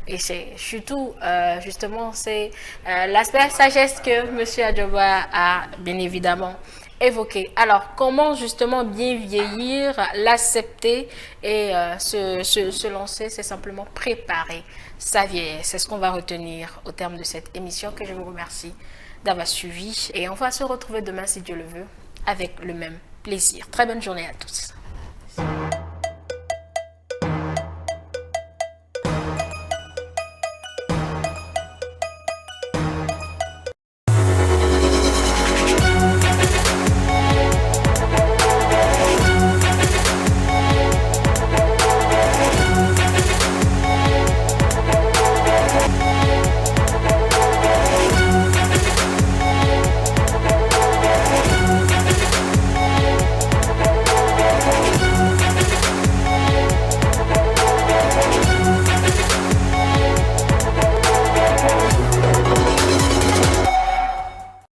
Et c'est surtout, justement, c'est l'aspect sagesse que M. Adjoba a bien évidemment évoqué. Alors, comment justement bien vieillir, l'accepter et se lancer, c'est simplement préparer sa vieillesse. C'est ce qu'on va retenir au terme de cette émission, que je vous remercie d'avoir suivi. Et on va se retrouver demain, si Dieu le veut, avec le même plaisir. Très bonne journée à tous.